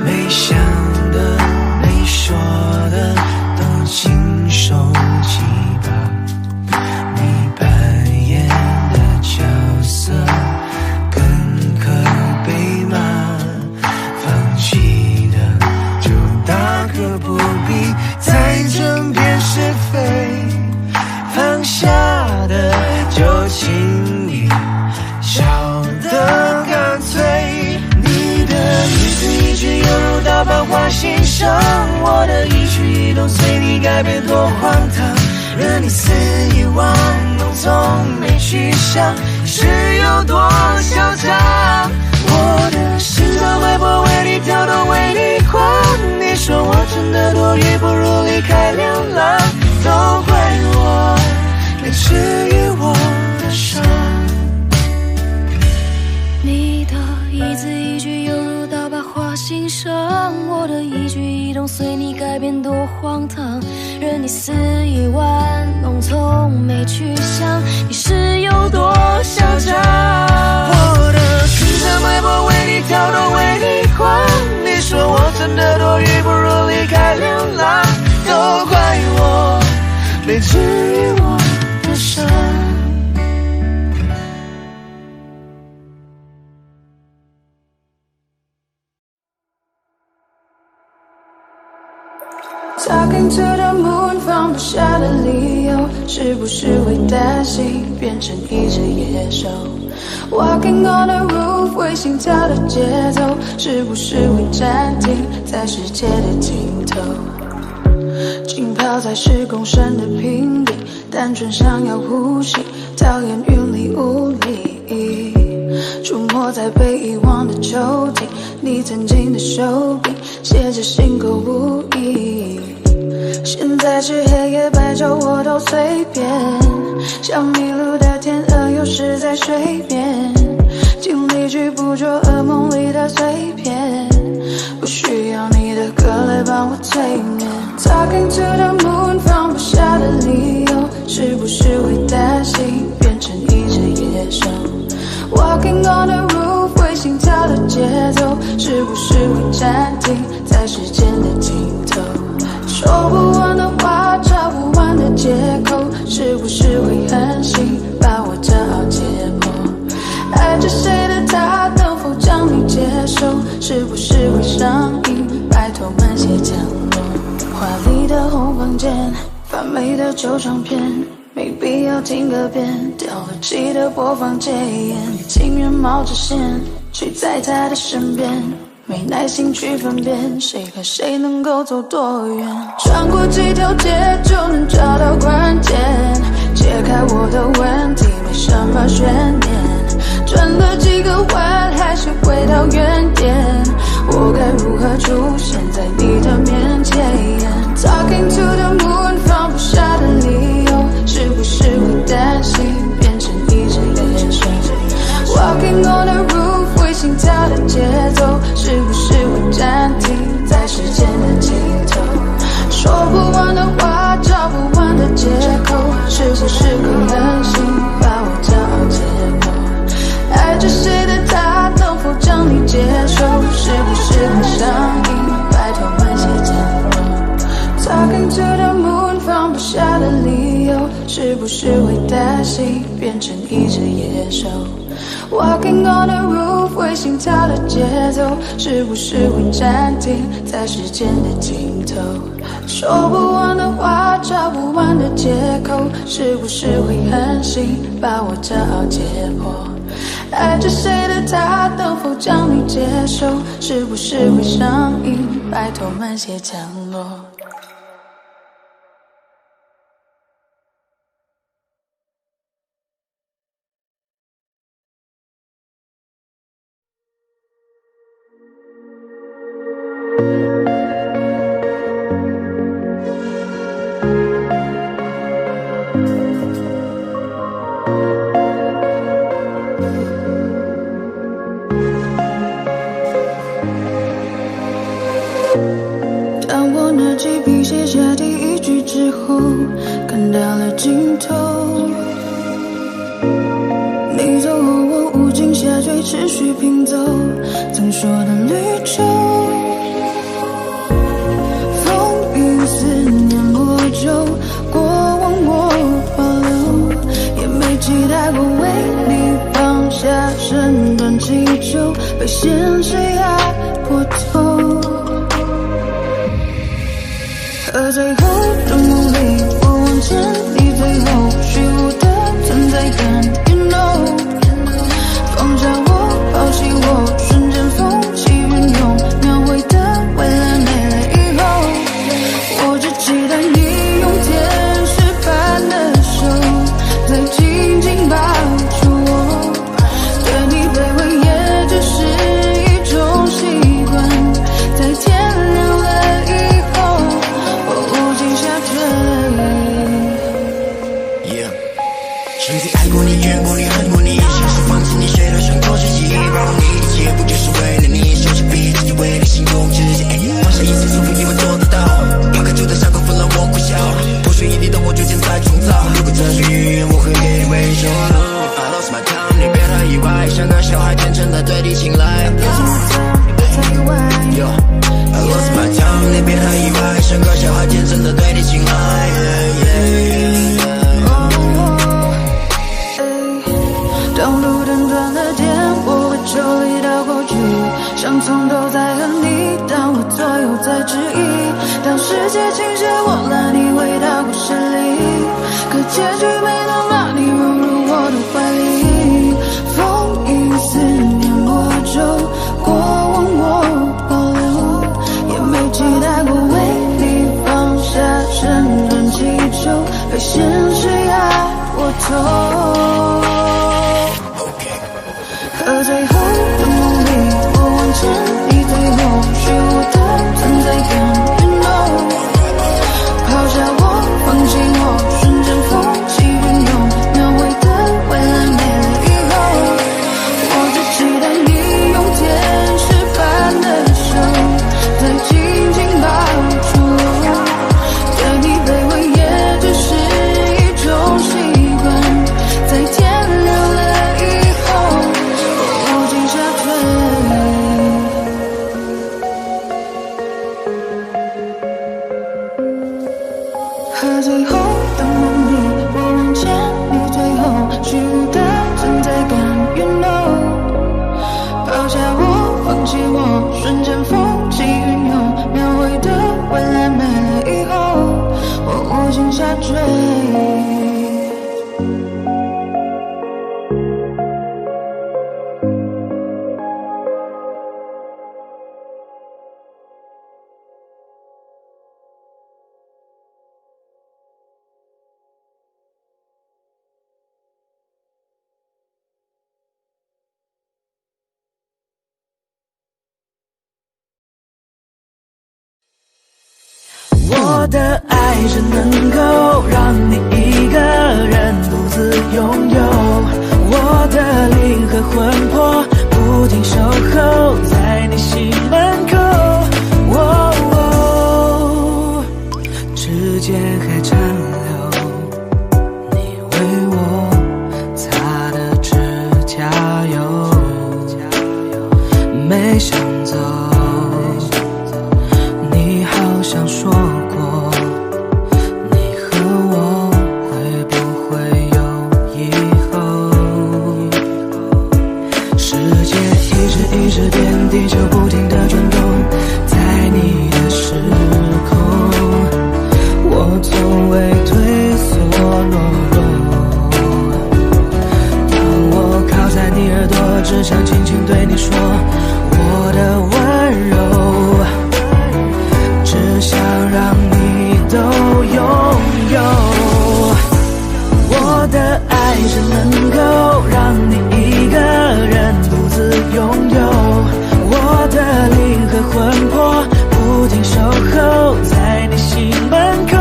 没想的没说的都亲手击打，你扮演的角色更可被骂，放弃的就大可不必再争辩是非，放下的就请你笑得干脆，你的一字一句犹如刀疤划心上，我的一举一动随你改变多荒唐，任你肆意玩弄，从没去想是有多嚣张，我的心脏脉搏为你跳动为你狂，你说我真的多余不如离开流浪，都怪我没治愈我的伤，你的一字一句犹如刀疤划心上，我的一举一动随你改变多荒唐，任你肆意玩弄，从没去想你是有多嚣张，我的心脏脉搏为你跳动为你狂，你说我真的多余不如离开流浪，都怪我没治愈我的伤。Talking to the moon， 放不下的理由，是不是会担心变成一只野兽 ？Walking on the roof， 会心跳的节奏，是不是会暂停在世界的尽头？浸泡在10公升的瓶底，单纯想要呼吸，讨厌云里雾里。出没在被遗忘的抽屉，你曾经的手笔，写着心口无意。现在是黑夜白昼我都随便，像迷路的天鹅有时在水面，尽力去捕捉噩梦里的碎片，不需要你的歌来帮我催眠。Talking to the moon， 放不下的理由，是不是会担心变成一只野兽 ？Walking on the roof， 会心跳的节奏，是不是会暂停在时间的尽头？说不完的话，找不完的借口，是不是会狠心把我骄傲解剖？爱着谁的他，能否将你接受？是不是会上瘾？拜托慢些降落。华丽的红房间，发霉的旧唱片，没必要听个遍，掉了记得播放戒烟，情愿冒着险睡在他的身边。没耐心去分辨谁和谁能够走多远，穿过几条街就能找到关键，解开我的问题没什么悬念，转了几个弯还是回到原点，我该如何出现在你的面前 Talking to the moon， 放不下的理由，是不是会担心变成一只野兽 Walking on the roof， 会心跳的节奏，是不是会暂停在时间的尽头？说不完的话，找不完的借口，是不是会狠心把我骄傲解剖？爱着谁的他，能否将你接受？是不是会上瘾？拜托慢些降落。Talking to the moon， 放不下的理由，是不是会担心变成一只野兽？ Walking on the roof， 会心跳的节奏，是不是会暂停在时间的尽头？说不完的话，找不完的借口，是不是会狠心把我骄傲解剖？爱着谁的他，能否将你接受？是不是会上瘾？拜托慢些降落。当我拿起笔写下第一句之后，看到了尽头。你走后，我无尽下坠，持续拼凑曾说的旅程。风雨思念魔咒，过往我保留，也没期待过为你放下身段祈求，被现实压破头。 而最后的梦里，我往前，你最后虚无的存在感 ，You know， 放下我，抛弃我，瞬间风起云涌，描绘的未来没了以后，我只期待你用天使般的手，再紧紧抱住我，对你卑微也只是一种习惯，在天亮了以后。 曾经爱过你，怨过你，恨过你，像是放弃你，谁都想做自己，包容你，一切不就是为了你？收起笔，自己为你心动，直接放下一切束缚，你会做得到。抛开旧的伤口，分了我苦笑，或许你懂我，逐渐在创造。如果这是预言，我会给你微笑。I lost my time， 你别太意外，像个小孩天真的对你青睐。I lost my time， 你别太意外，像个小孩天真的对你青睐。当路灯断了电，我会抽离到过去，想从头再和你，当我左右在质疑，当时界倾斜，我拉你回到故事里，可结局没能把你融入我的怀里。风雨思念我就过往我保留，也没期待过为你放下旋转气球，被现实压过头。可最后的梦里，我望见你最后虚无的存在感。抛下我，放弃我，瞬间风起云涌，描绘的未来没了以后，我只期待你用天使般的手，再紧紧抱住我。对你卑微也只是一种习惯，在天亮了以后，我无尽下坠。和最后的梦里，我望见你最后虚无的存在感 ，You know， 抛下我，放弃我，瞬间风起云涌，描绘的未来没了以后，我无尽下坠。我的爱只能够让你一个人独自拥有，我的灵和魂魄不停守候在你心门口。指尖还残留你为我擦的指甲油，没想走，你好像说过，你和我会不会有以后？世界一直变，地球不停地转动，在你的时空，我从未退缩懦弱。当我靠在你耳朵，只想轻轻对你说，我的温柔，只想让你都拥有。我的爱只能够让你一个人独自拥有，我的灵和魂魄不停守候在你心门口，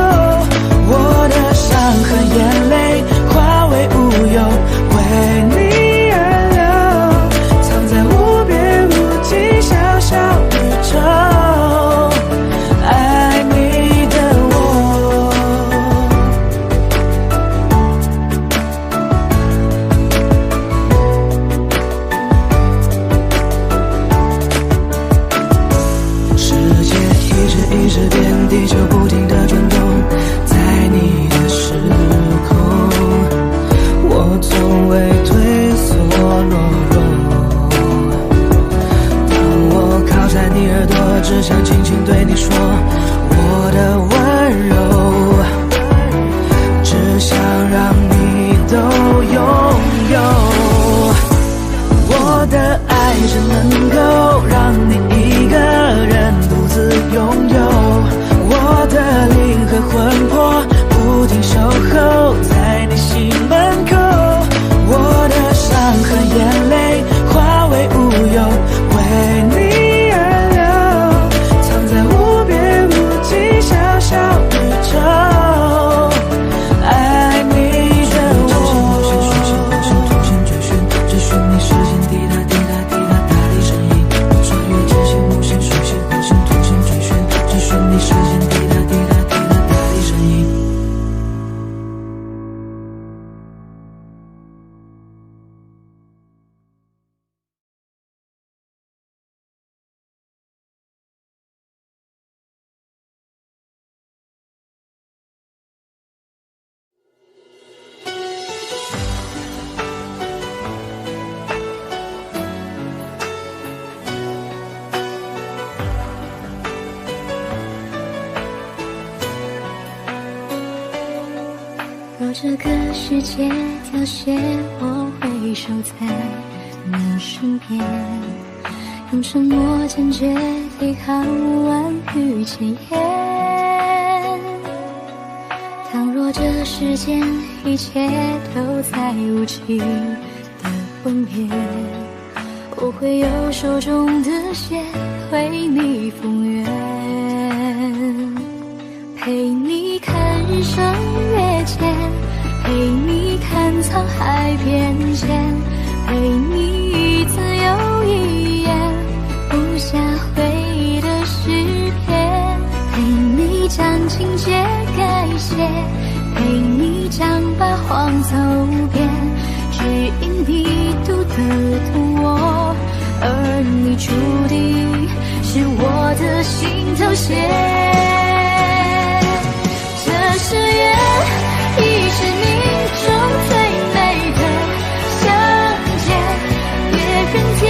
我的伤和眼泪化为乌有，为你而流，藏在无边无际小小宇宙，爱你的我。世界一直变，地球不停地转动，在你的时空，我从未退缩懦弱。当我靠在你耳朵，只想轻轻对你说，我的温柔，只想让你都拥有。我的爱只能够让你一个人独自拥有，我的灵和魂魄不停守候在你心门口，我的伤和眼泪化为乌有，为你而流，藏在无边无际小小宇宙，爱你的我。追寻你视线滴答滴答滴答答的声音，我穿越直线无限属性火星图形追寻你视线滴答滴答滴答答的声音。若这个世界凋谢，我会守在你身边，用沉默坚决抵抗万语千言。倘若这世间一切都在无情的毁灭，我会用手中的线为你复原，陪你看日升月减，陪你看沧海变迁，陪你一字又一言不下回忆的诗篇，陪你将情节改写，陪你将八荒走遍，只因你读得懂我，而你注定是我的心头血。这誓言已是命中最美的相见，别人间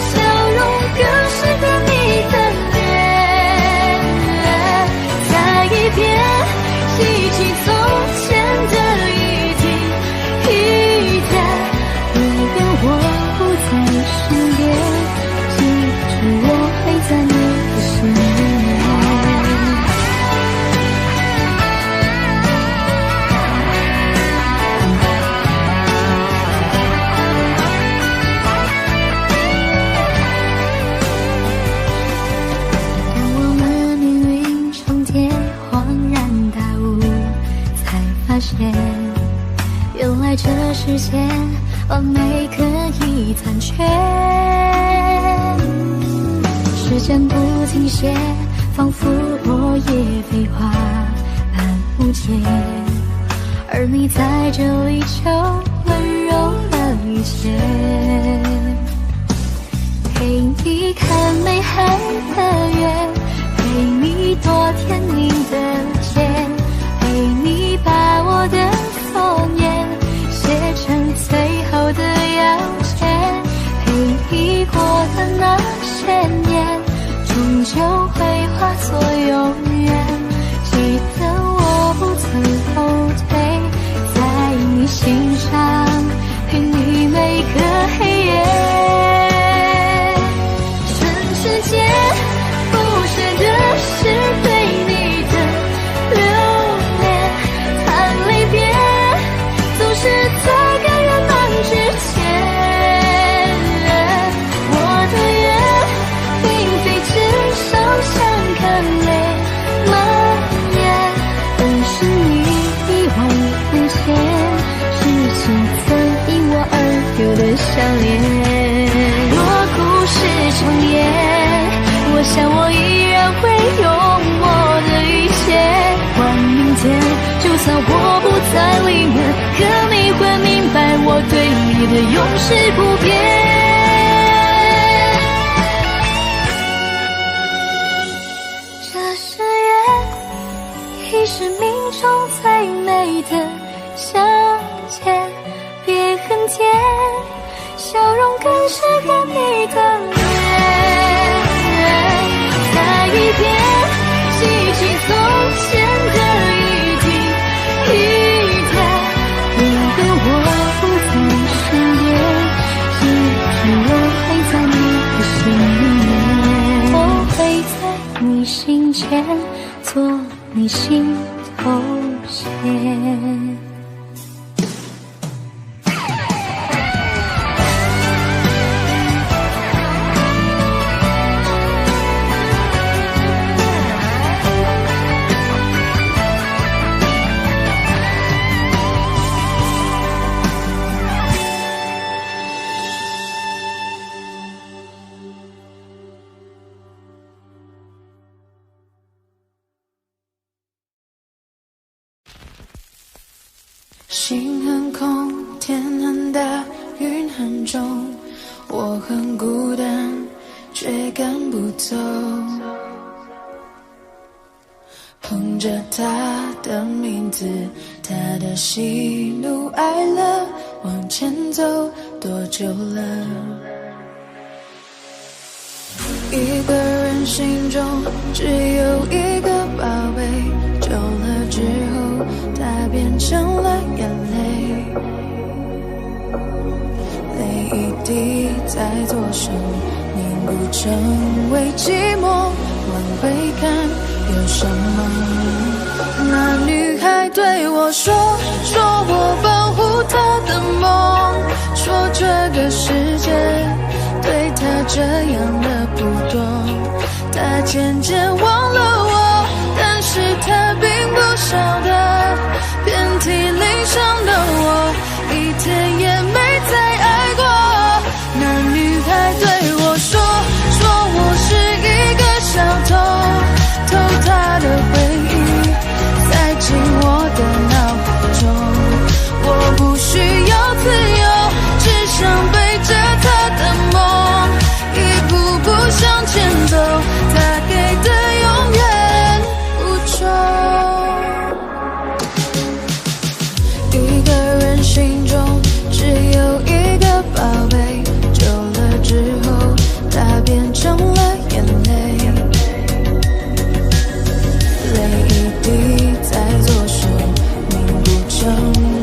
笑容更是和你的脸，再一遍记起从前的一天一天，如果我不在身边，记住我会在你的身边。原来这世间完美可以残缺，时间不停歇，仿佛落叶飞花般无解，而你在这里就温柔了一切，陪你看美海的月，陪你多甜蜜的甜，陪你把我的诺言写成最后的要钱，陪你过的那些年终究会化作永远，记得我不曾后退，在你心上陪你每个黑夜，全世界不舍的是对你的留恋，含泪别总是在该圆满之前，我的愿并非只剩下看泪蔓延，但是你一往无前，是情曾因我而有的相恋。若故事重演，我想我依然会用我的一切换明天，就算我不在里面，可你会明白我对你的永世不变。这誓言已是命中最美的相见，别恨天，笑容更是和你的脸，再一遍记起从前的一天一天，如果我不在身边，记住我会在你的心里面，我会在你心间做你心头血。心很空，天很大，云很重，我很孤单，却赶不走。哼着他的名字，他的喜怒哀乐，往前走多久了？一个人心中只有一个宝贝，久了之后，它变成了滴在左手凝固成为寂寞，往回看有什么？那女孩对我说我保护她的梦，说这个世界对她这样的不多，她渐渐忘了我，但是她并不晓得，遍体鳞伤的我一天也没再爱过。那女孩对我说我是一个小偷，偷她的回忆塞进我的脑海中，我不需要自由，只想背着她的梦一步步向前走，她给的永远不重。一个人心中只有一个宝贝，久了之后它变成了眼泪，泪一滴在左手凝固成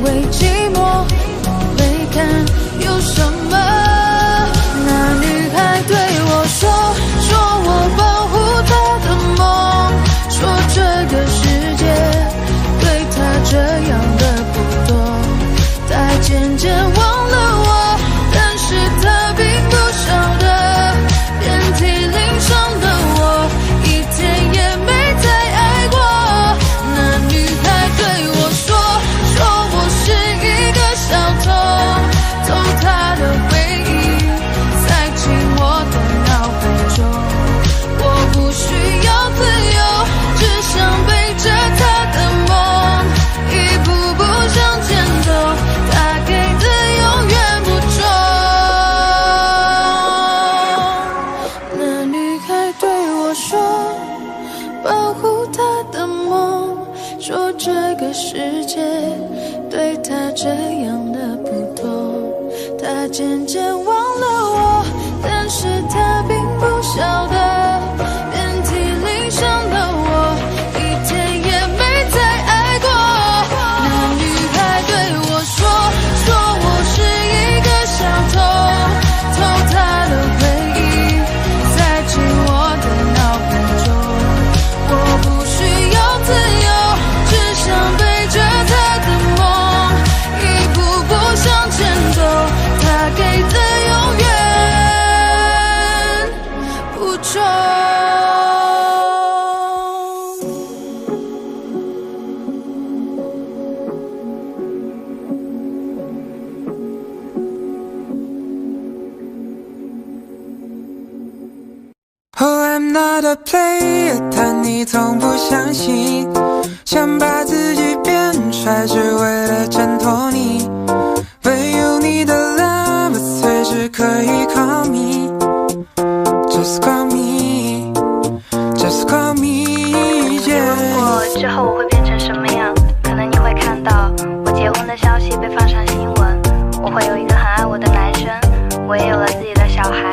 为寂寞，往回看有什么？那女孩对我说我保护她的梦，说这个世界对她这样的不多，她渐渐忘了我，但是她并不晓得，遍体鳞伤的我一天也没再爱过。那女孩对我说我是一个小偷，偷她的回忆塞进我的脑海中，我不需要自由，只想背着她的梦一步步向前走，她给的永远不重。那女孩对我说保护她的梦，说这个世界对她这样的不多，她渐渐忘了我，但是她并不晓得，遍体鳞伤的我一天也没再爱过。那女孩对我说我是一个小偷，偷她的回忆塞进我的脑海中，我不需要自由，只想背着她的梦一步步向前走，她给的永远不重。Oh, I'm not a player， 但你从不相信，想把自己变帅，只为了挣脱你。唯有你的 love， 随时可以 call me，Just call me，Just call me，yeah。问我之后我会变成什么样，可能你会看到我结婚的消息被放上新闻，我会有一个很爱我的男生，我也有了自己的小孩，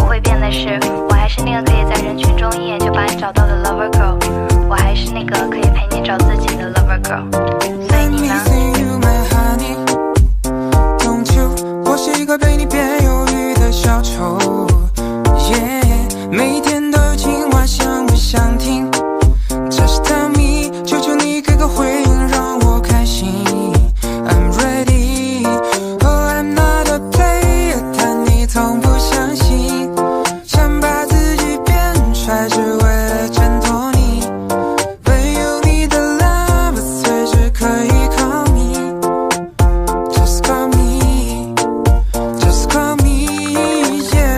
我会变的是，我还是那个可以在人群中一眼就把你找到的 lover girl， 我还是那个可以陪你找自己的 lover girl。 所以你呢？我是一个被你变忧郁的小丑， yeah， 每天都有情话想不想听， Just tell me， 求求你给个回应让我开心， I'm ready， Oh I'm not a player， 但你从不相信，想把自己变帅只为了挣脱你，唯有你的 love 随时可以 call me，Just call me，Just call me，yeah。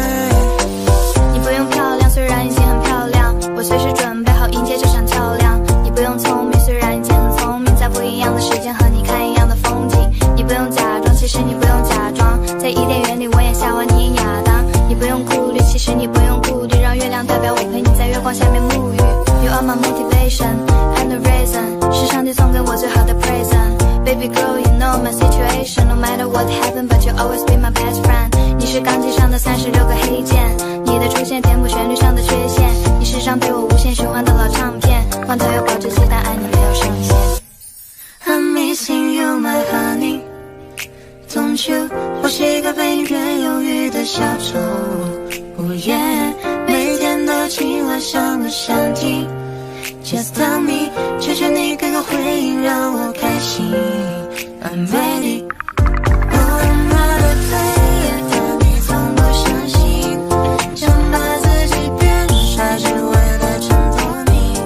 你不用漂亮，虽然已经很漂亮，我随时准备好迎接这场较量。你不用聪明，虽然已经很聪明，在不一样的时间和你看一样的风景。你不用假装，其实你不用假装，在伊甸园里我演夏娃，你演亚当。你不用顾虑，其实你不用顾虑，让月亮代表我陪你在月光下面沐浴。You are my motivation and the reason， 是上帝送给我最好的 present。Baby girl, you know my situation. No matter what happened, but you always be my best friend. 你是钢琴上的36个黑键，你的出现填补旋律上的缺陷。你时常被我无限循环的老唱片，罐头有保质期，但爱你没有上限。I'm missing you, my honey. Don't you？ 我是一个被你变忧郁的小丑，每天的情话像个相听。Just tell me， 求求你给个回应让我开心。I'm ready。I'm not a player， 但你从不相信，想把自己变帅只为了衬托你。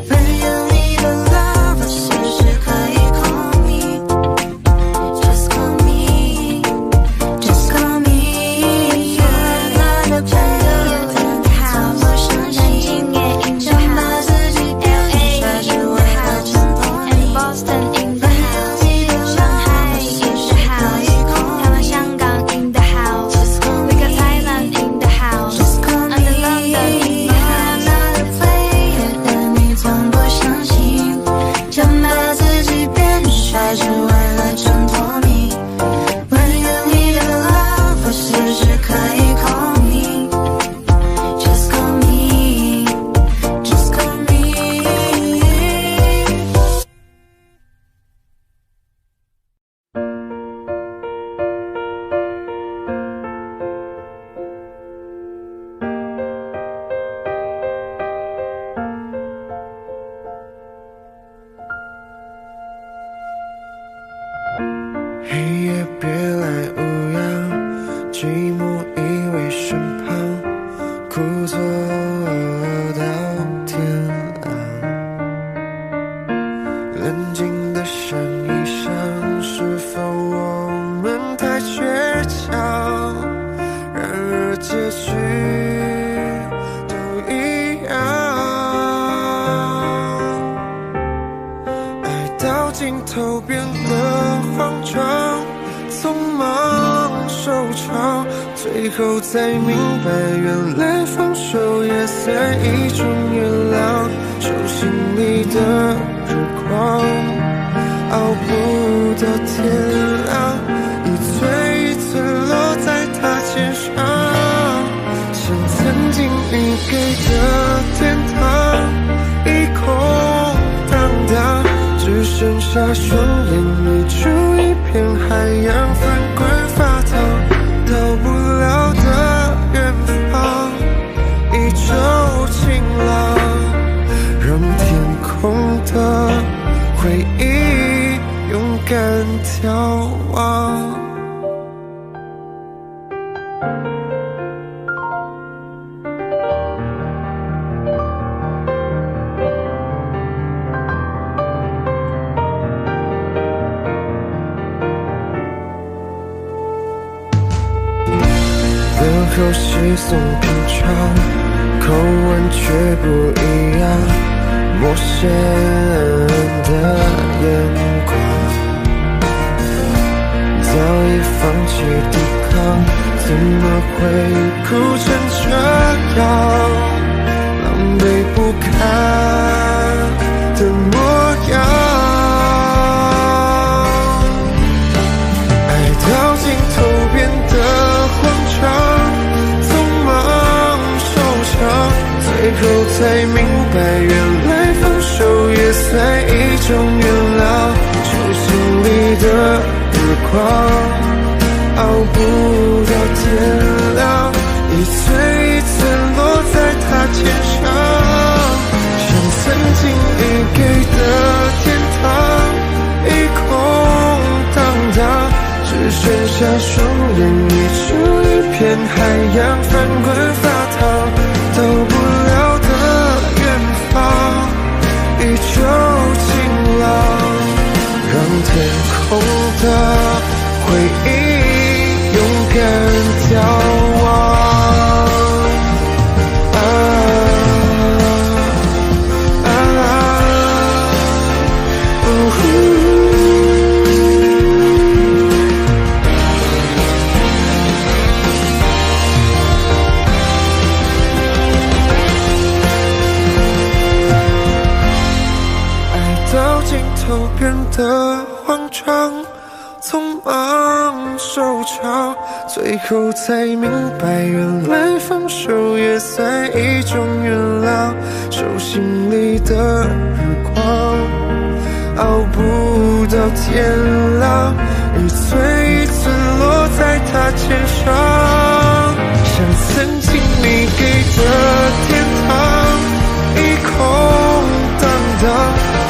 没有你的 love， 是不是可以 call me？Just call me，Just call me。I'm not a player， 但你从不相信，想把自己变帅只为了衬托你。Boston in the house， 上海 in the house， 台湾、香港 in the house，We got Thailand in the house，And London in the house。 I'm not a player， 但你从不相信，想把自己变帅只为了衬托你。没有你的 love， 是不是可以 call me？Just call me，Just call me。黑夜别来无恙，寂寞依偎身旁，故作到天亮。冷静的想一想，是否我们太倔强？然而结局都一样，爱到尽头变得慌张，匆忙收场，最后才明白，原来放手也算一种原谅。手心里的日光，熬不到天亮，一寸一寸落在他肩上，像曾经你给的天堂，一空荡荡，只剩下双眼迷出一片海洋，翻滚发烫，到不了的远方，一周晴朗，让天空的回忆勇敢眺望。等候稀松平常，口吻却不一样，陌生的眼光，早已放弃抵抗，怎么会哭成这样，狼狈不堪的模样。爱到尽头变得慌张，匆忙收场，最后才明白，原来放手也算一种原谅。手心里的日光，熬不到天亮，一寸一寸落在他肩上，像曾经你给的天堂，一空荡荡，只剩下双眼迷出一片海洋，翻滚发烫，到不了的远方，一周晴朗，让天空的回忆勇敢眺望。变得慌张，匆忙收场，最后才明白，原来放手也算一种原谅。手心里的日光，熬不到天亮，一寸一寸落在他肩上，天堂，一空荡荡，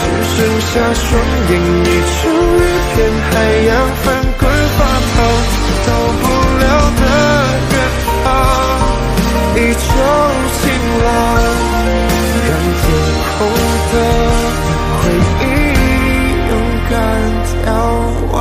只剩下双眼一处一片海洋，翻滚发烫，到不了的远方，一周晴朗，让天空的回忆勇敢眺望。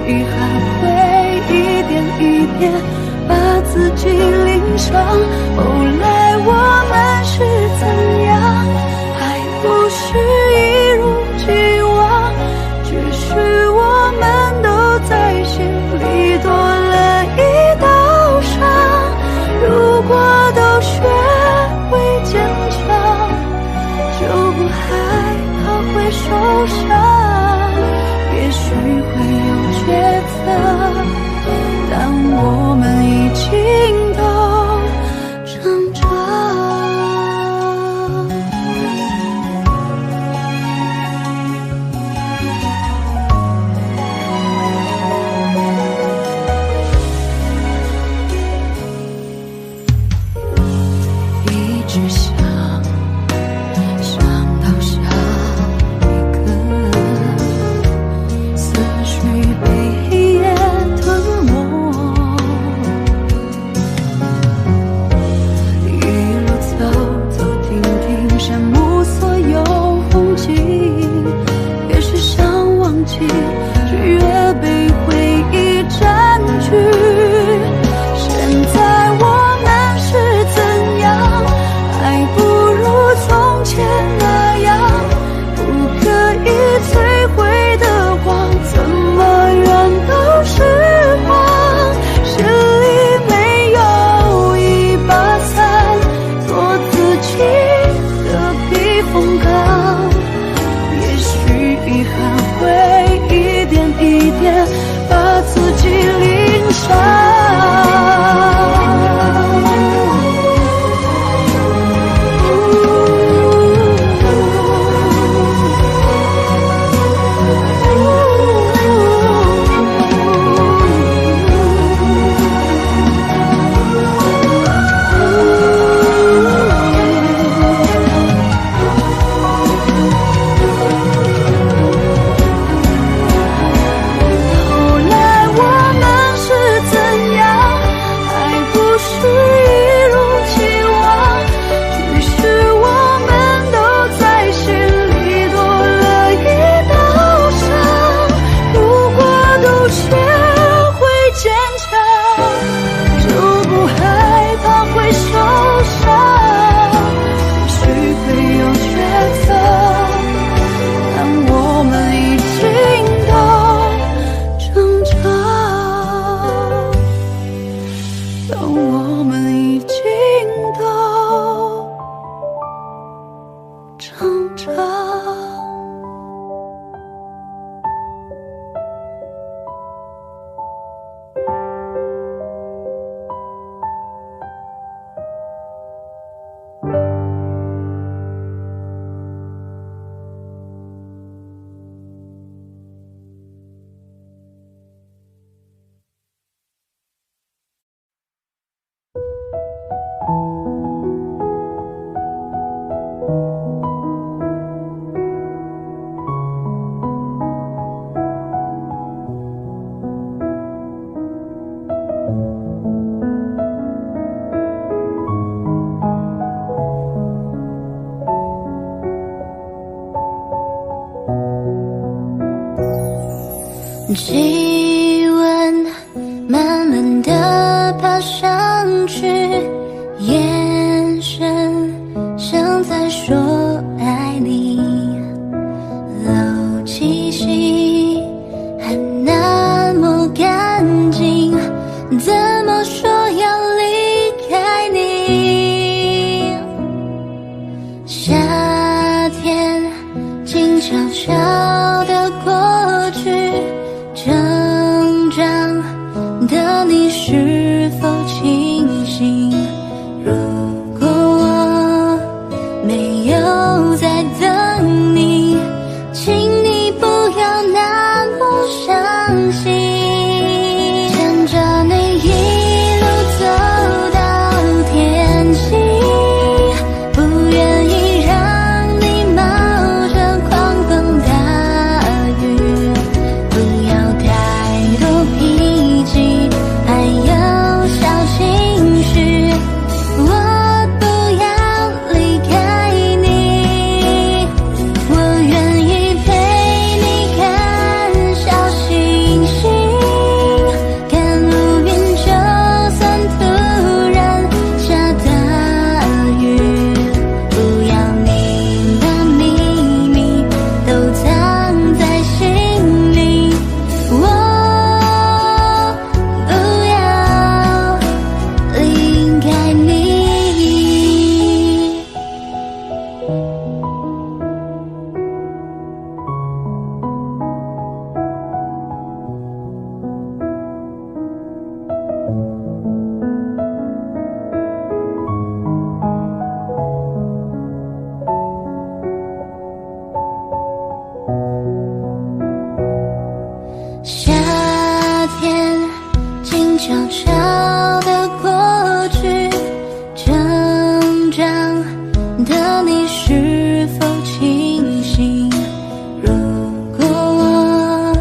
遗憾回忆气温慢慢地爬上去，眼神像在说爱你，漏气息还那么干净，怎么说要离开你？夏天静悄悄地过去，成长的你是否清醒？如果我没有在等你，请你不要那么伤心。牵着你一路走到天晴，不愿意让你冒着狂风大雨，不要太多脾气，还有小情绪。我不要离开你，我愿意陪你看小星星，看路边就算突然下大雨，不要你把秘密都藏在心里，我不要离开你。夏天静悄悄地过去，成长的你是否清醒？如果我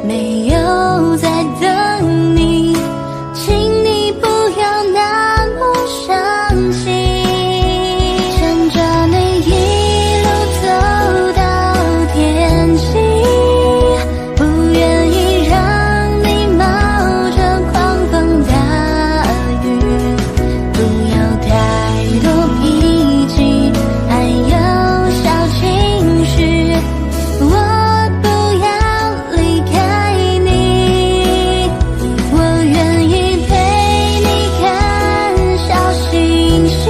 没有在等你，请你不要那么伤心。牵着你一路走到天晴，不愿意让你冒着狂风大雨，不要太多脾气，还有小情绪。我不要离开你，我愿意陪你看小星星，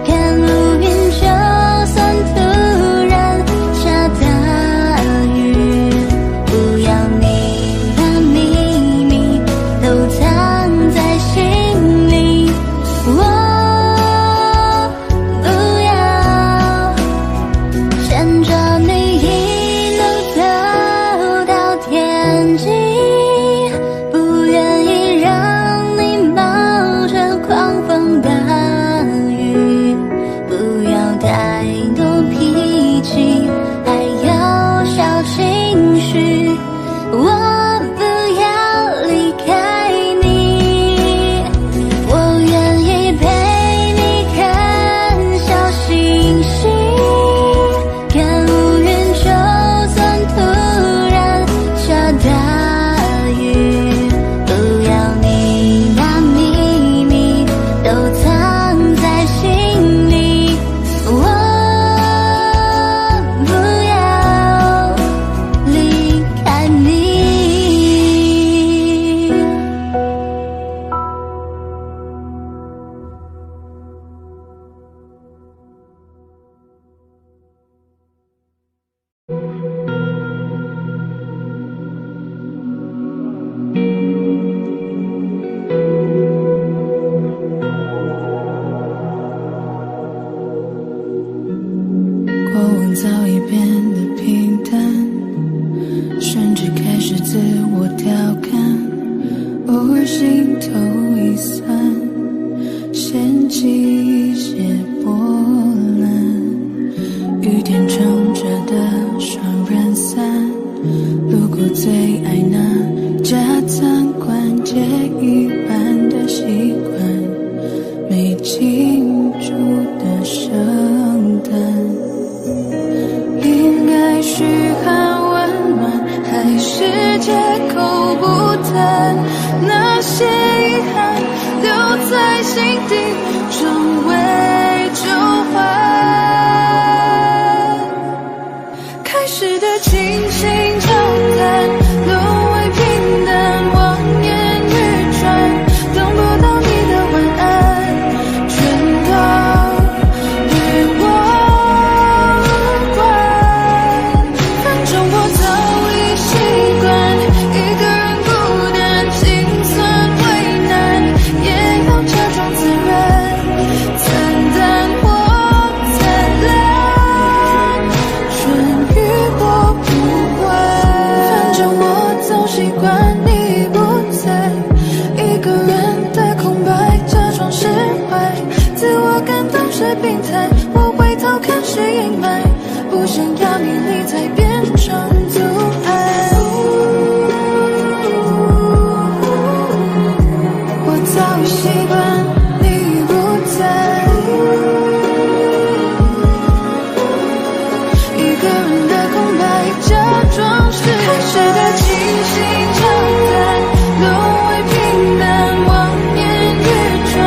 看路边就算突然下大雨，不要你把秘密都藏在心里，我不要牵着你一路走到天晴，不愿意让你冒着狂风大雨，不要太多脾气，还有小情绪。我不要离开你，我愿意陪你看小星星，看乌云就算突然下大雨，不要你把秘密都藏在心里，我不要离开你。过往早已变得平淡，甚至开始自我调侃，偶尔心头一酸，掀起一些波澜。雨天撑着的双人伞，路过最爱那家餐馆，借一半的习惯，没庆祝的圣诞。应该嘘寒问暖，还是的那些遗憾留在心底，成为旧患。开始的倾心交谈，沦为平淡，望眼欲穿，等不到你的晚安，全都与我无关。反正我早已习惯一个人孤单，心酸为难，也要假装自然，惨淡或灿烂，全与我无关。反正我早习惯你不在，一个人的空白，假装释怀，自我感动是病态，我回头看是阴霾，不想要你才变成阻碍。我早已习惯你不在，一个人的空白，假装是开始的倾心交谈，沦为平淡，望眼欲穿，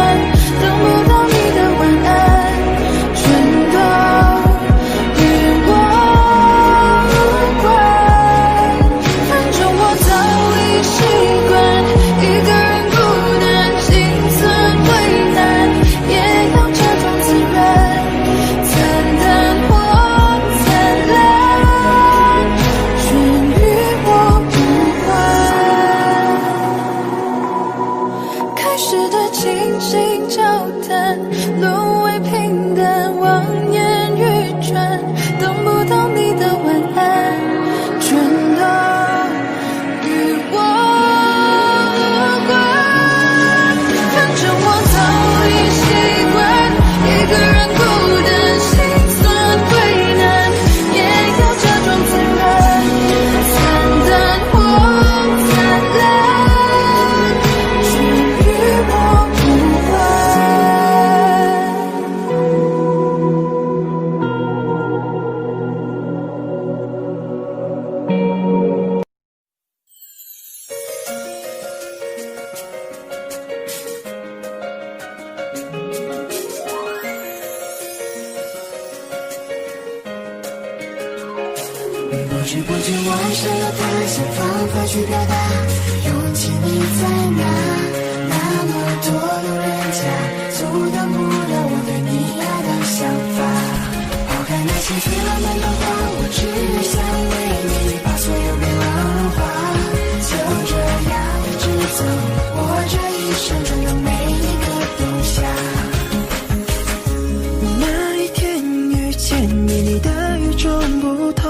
等不到你的晚安，全都与我无关。反正我早已习惯一个人孤单，心酸为难，也要假装自然，惨淡或灿烂，全与我无关。开始的倾心交谈，沦为平淡，望眼欲穿，等不到你的晚安，全都与我无关。反正我早已习惯一个人孤单，心酸为难，也要假装自然，惨淡或灿烂，全与我无关。不知不觉我想要他想方法去表达，勇气你在哪？那么多路人甲，阻挡不了我对你爱的想法。抛开那些最浪漫的话，我只想为你把所有变化融化，就这样一直走，我这一生中的每一个冬夏。那一天遇见你，你的与众不同，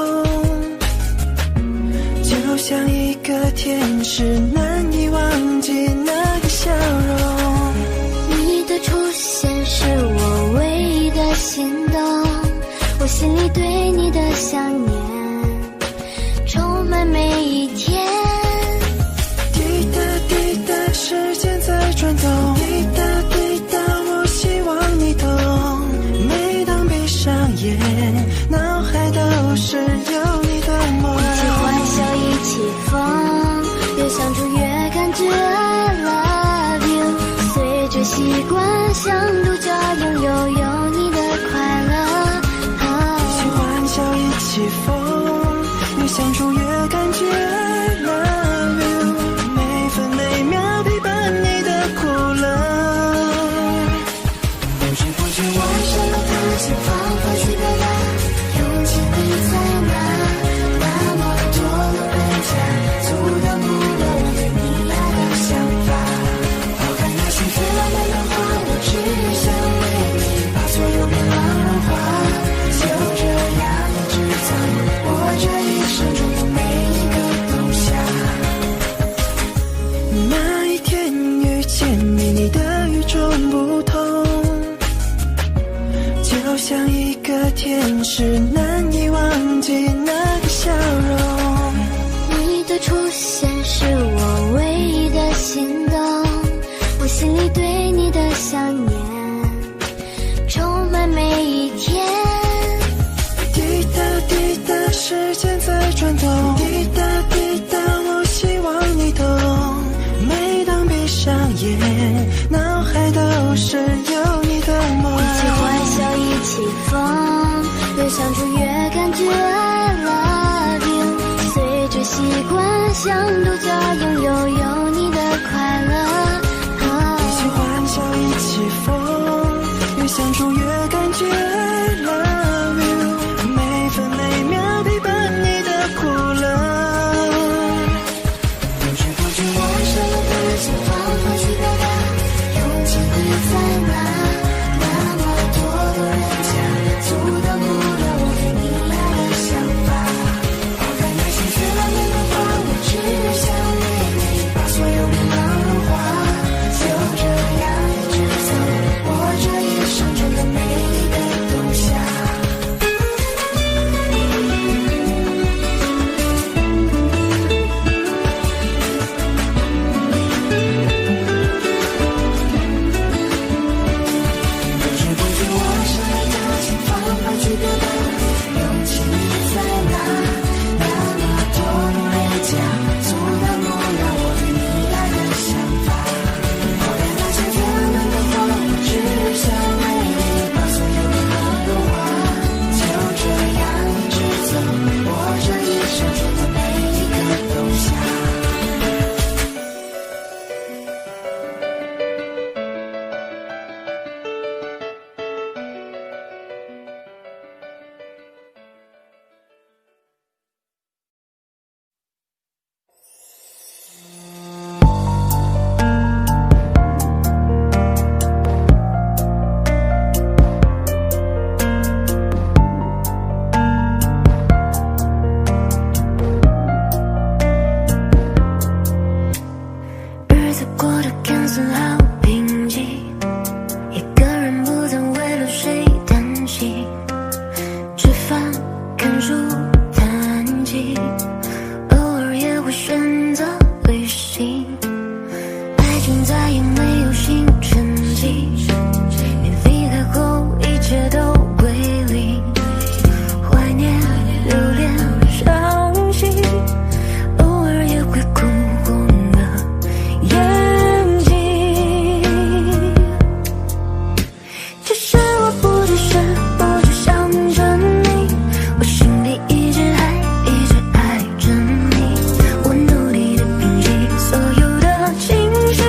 就像一个天使，难以忘记那个笑容。你的出现是我唯一的心动，我心里对你的想念充满每一天。滴答滴答，时间在转动，滴答滴答，我希望你懂。每当闭上眼，脑海都是有你的梦。一起欢笑，一起疯，越相处越感觉 I love you。随着习惯，像独角拥有你的快乐。一起欢笑，一起疯。像独家拥有你的快乐。一起欢笑，一起疯，越相处越感觉 I love you， 每分每秒陪伴你的苦乐。不知不觉我什么都想放回去表达，勇气会在哪？那么多人家阻挡不了我对你爱的想法。抛开那些最浪漫的话，我只想为你把所有迷茫融化，就这样一直走，我这一生中的每一个冬夏。不知不觉我什么都想放回去表达，勇气在哪？那么多路人甲阻挡不了我对你爱的想法。抛开那些最浪漫的话，我只想为你把所有迷茫融化，就这样一直走，我这一生中的每一个冬夏。日子过得看似好平静，一个人不再为了谁担心，吃饭、看书、弹琴，偶尔也会选择旅行。爱情再也没有新成绩，你离开后一切都归零，怀念、留恋、伤心，偶尔也会哭红了眼睛。其实我不只是不只想着你，我心里一直爱着你。我努力的平息所有的情绪，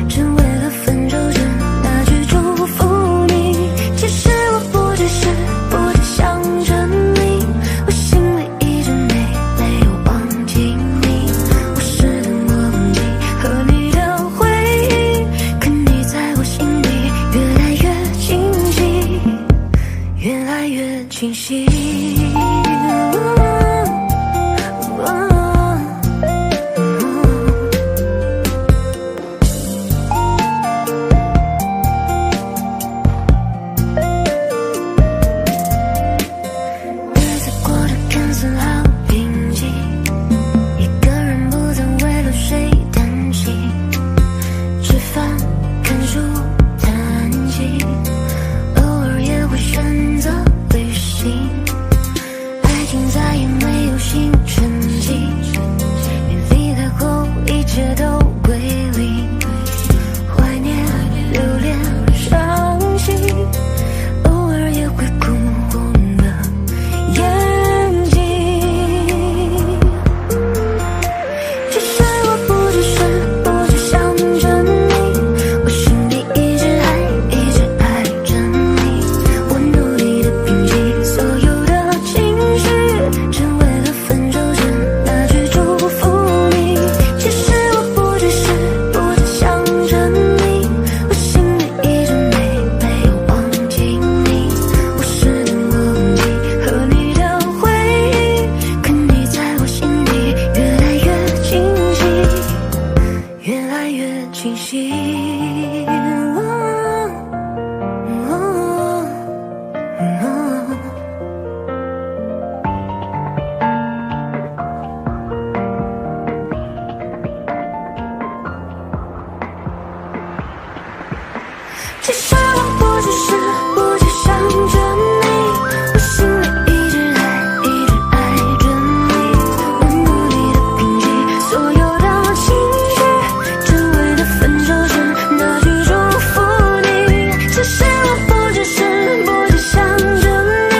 只为了分手时那句祝福你。其实我不只是不只想着你，我心里一直没有忘记你。我试图忘记和你的回忆，可你在我心里越来越清晰，越来越清晰。日子过得看似好平静，一个人不再为了谁担心，吃饭、看书、弹琴，偶尔也会选择旅行。爱情再也没有新成绩，你离开后一切都归零，怀念、留恋、伤心，偶尔也会哭红了眼睛。其实我不只是不只想着你，我心里一直爱着你。我努力的平息所有的情绪，只为了分手时那句祝福你。其实我不只是不只想着你，我心里一直没有忘记你。我试图忘记和你的回忆，可你在我心里越来越清晰，越来越清晰。其实我不只是不只想着你，我心里一直爱着你。我努力的平息所有的情绪，只为了分手时那句祝福你。其实我不只是不只想着你，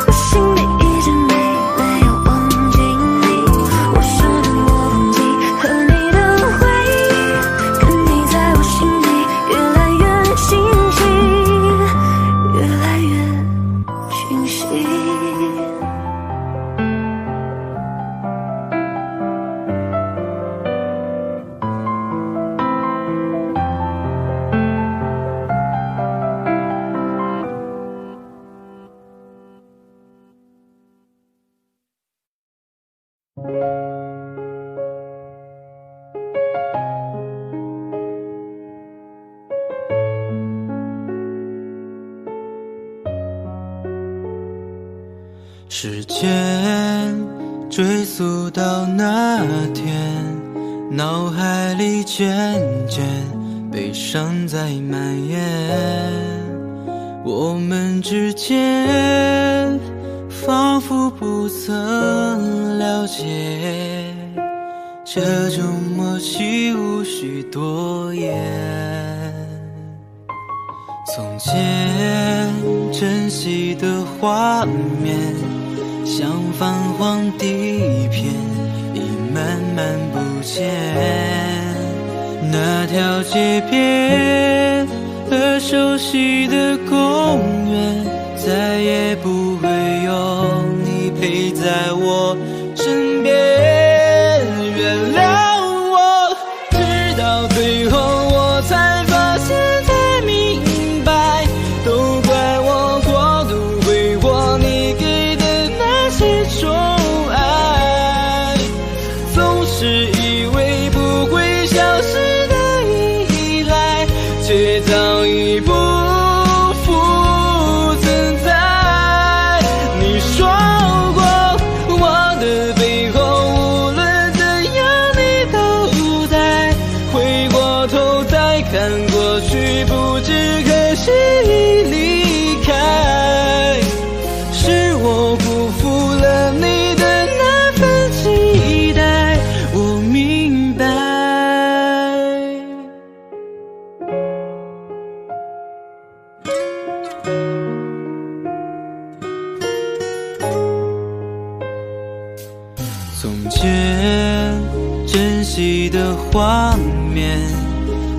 我心里一直没有忘记你。我试图忘记间追溯到那天，脑海里渐渐悲伤在蔓延，我们之间仿佛不曾了解，这种默契无需多言。从前珍惜的画面，像泛黄地片，已慢慢不见。那条街边和熟悉的公园，再也不会有你陪在我身边。原谅我，直到最后我才发现，才明白，都怪我过度挥霍你给的那些宠爱，总是以为不会消失的依赖，却早已不复存在。你说过我的背后无论怎样你都在，回过头再看过去，不知何时已离开。是我辜负了你的那份期待，我明白。从前珍惜的画面，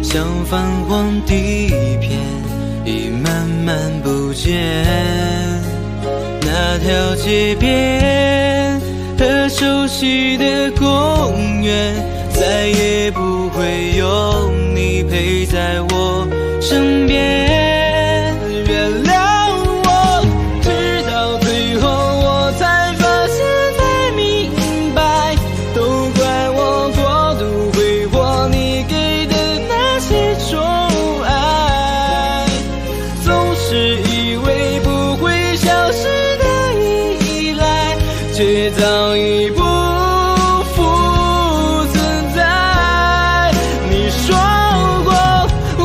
像泛黄地片，已慢慢不见。那条街边和熟悉的公园，再也不会有你陪在我身边。原谅我，直到最后我才发现，才明白，都怪我过度挥霍你给的那些宠爱，总是以为不会消失的依赖，却早已不复存在。你说过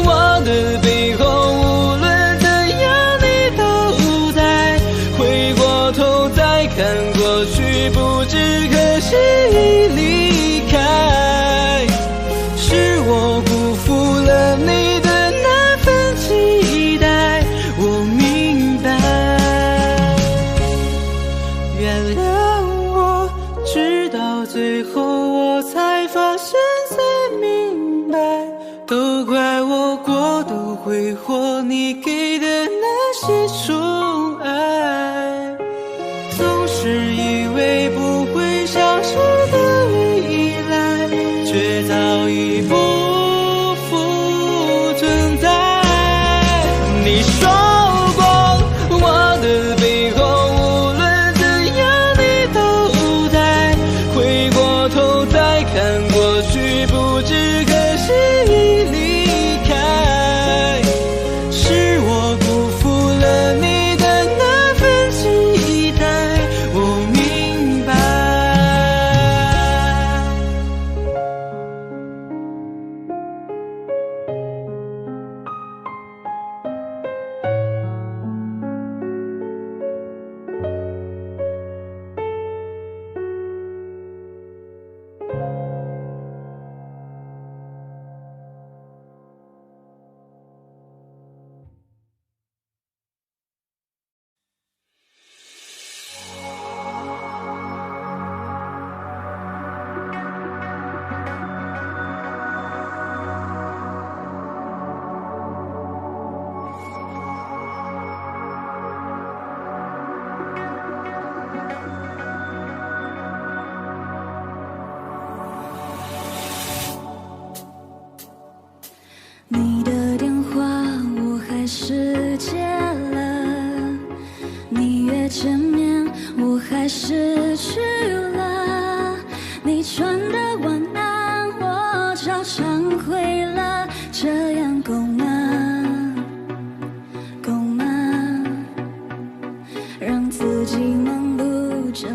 我的背后无论怎样你都在，回过头再看过去，不知何时已离开。是我辜负了你的那份期待，我明白。原谅我，直到最后我才发现，才明白，都怪我过度挥霍你给的那些宠爱，总是以为不会消失的依赖，却早已不复存在。你说过我的背后无论怎样你都在，回过头再看过去，不知何时已离开。是我辜负了你的那份期待，我明白。你的电话我还是接了，你约见面我还是去了，你传的晚安我照常回了，这样够吗？够吗？让自己忙碌着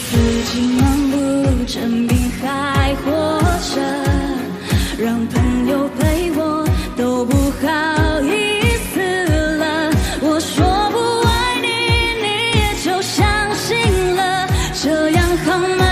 自己漫步，证明还活着，让朋友陪我都不好意思了。我说不爱你，你也就相信了，这样好吗？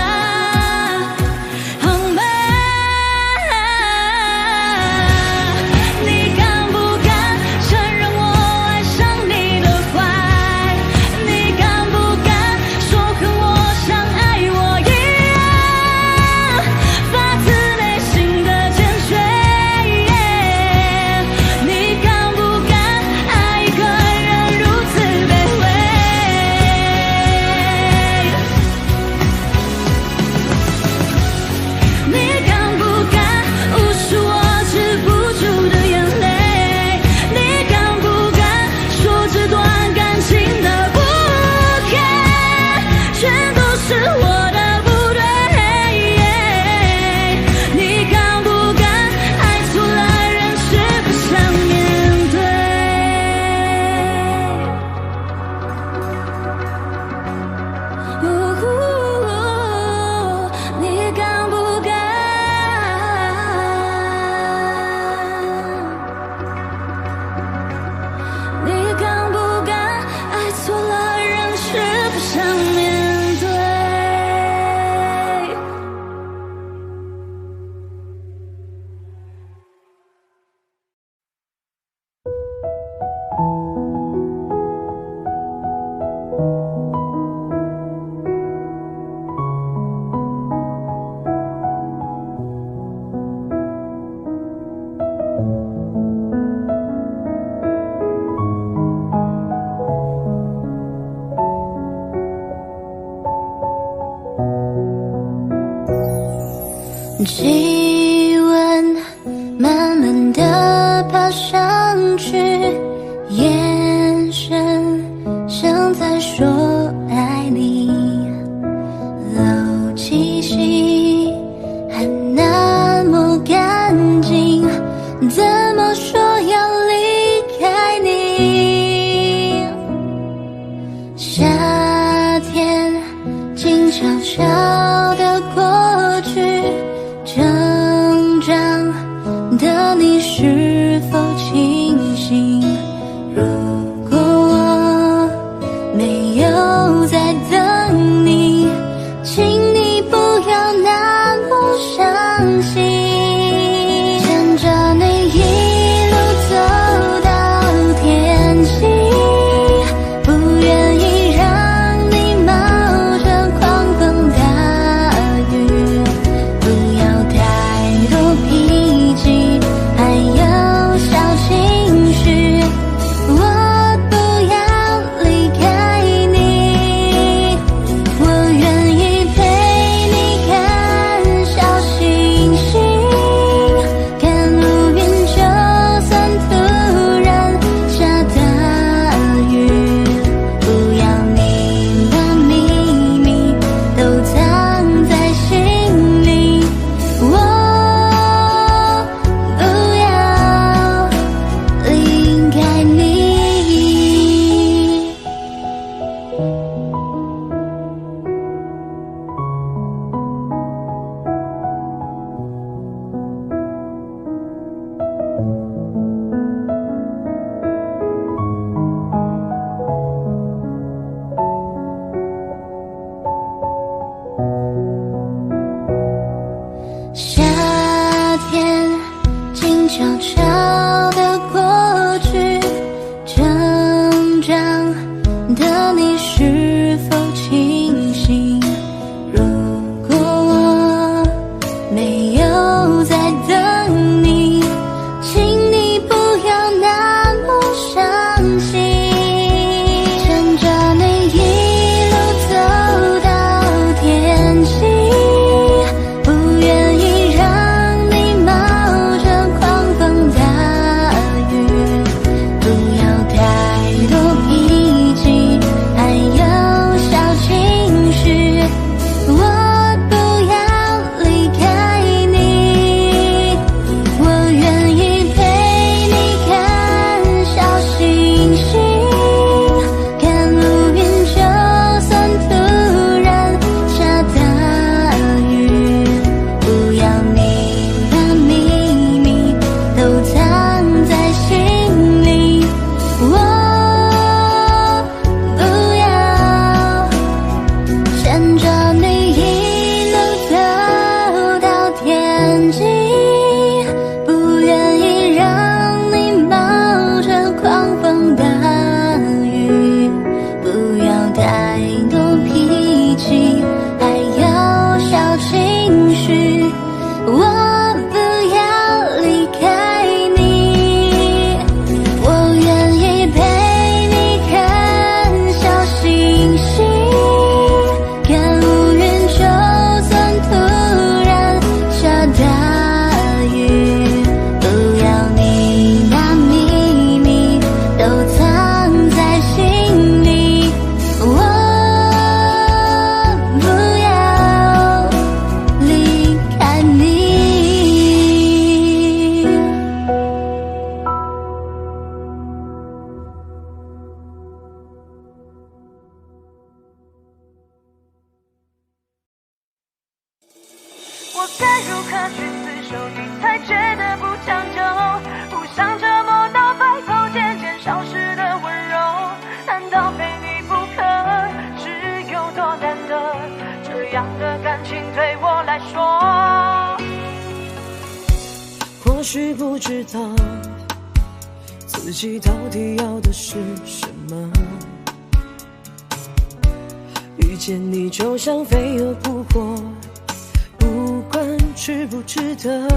气温慢慢地爬上去，眼神像在说爱你，漏气息还那么干净，怎么说要离开你？夏天静悄悄地过去，成长的你是否清醒？如果我没有在等你，请你不要那么伤心。牵着你一路走到天晴，不愿意让你冒着狂风大雨，不要太多脾气，还有小情绪。我不要离开你，我愿意陪你看小星星，看乌云就算突然下大雨，不要你把秘密都藏在心里，我不要离开你。夏天静悄悄地过去，成长的你是否清醒？如果我没有在等你，请你不要那么伤心。牵着你一路走到天晴，不愿意让你冒着狂风大我该如何去厮守，你才觉得不长久？互相折磨到白头，渐渐消失的温柔，难道非你不可？是有多难得？这样的感情对我来说，或许不知道自己到底要的是什么。遇见你就像飞蛾扑火，不管值不值得。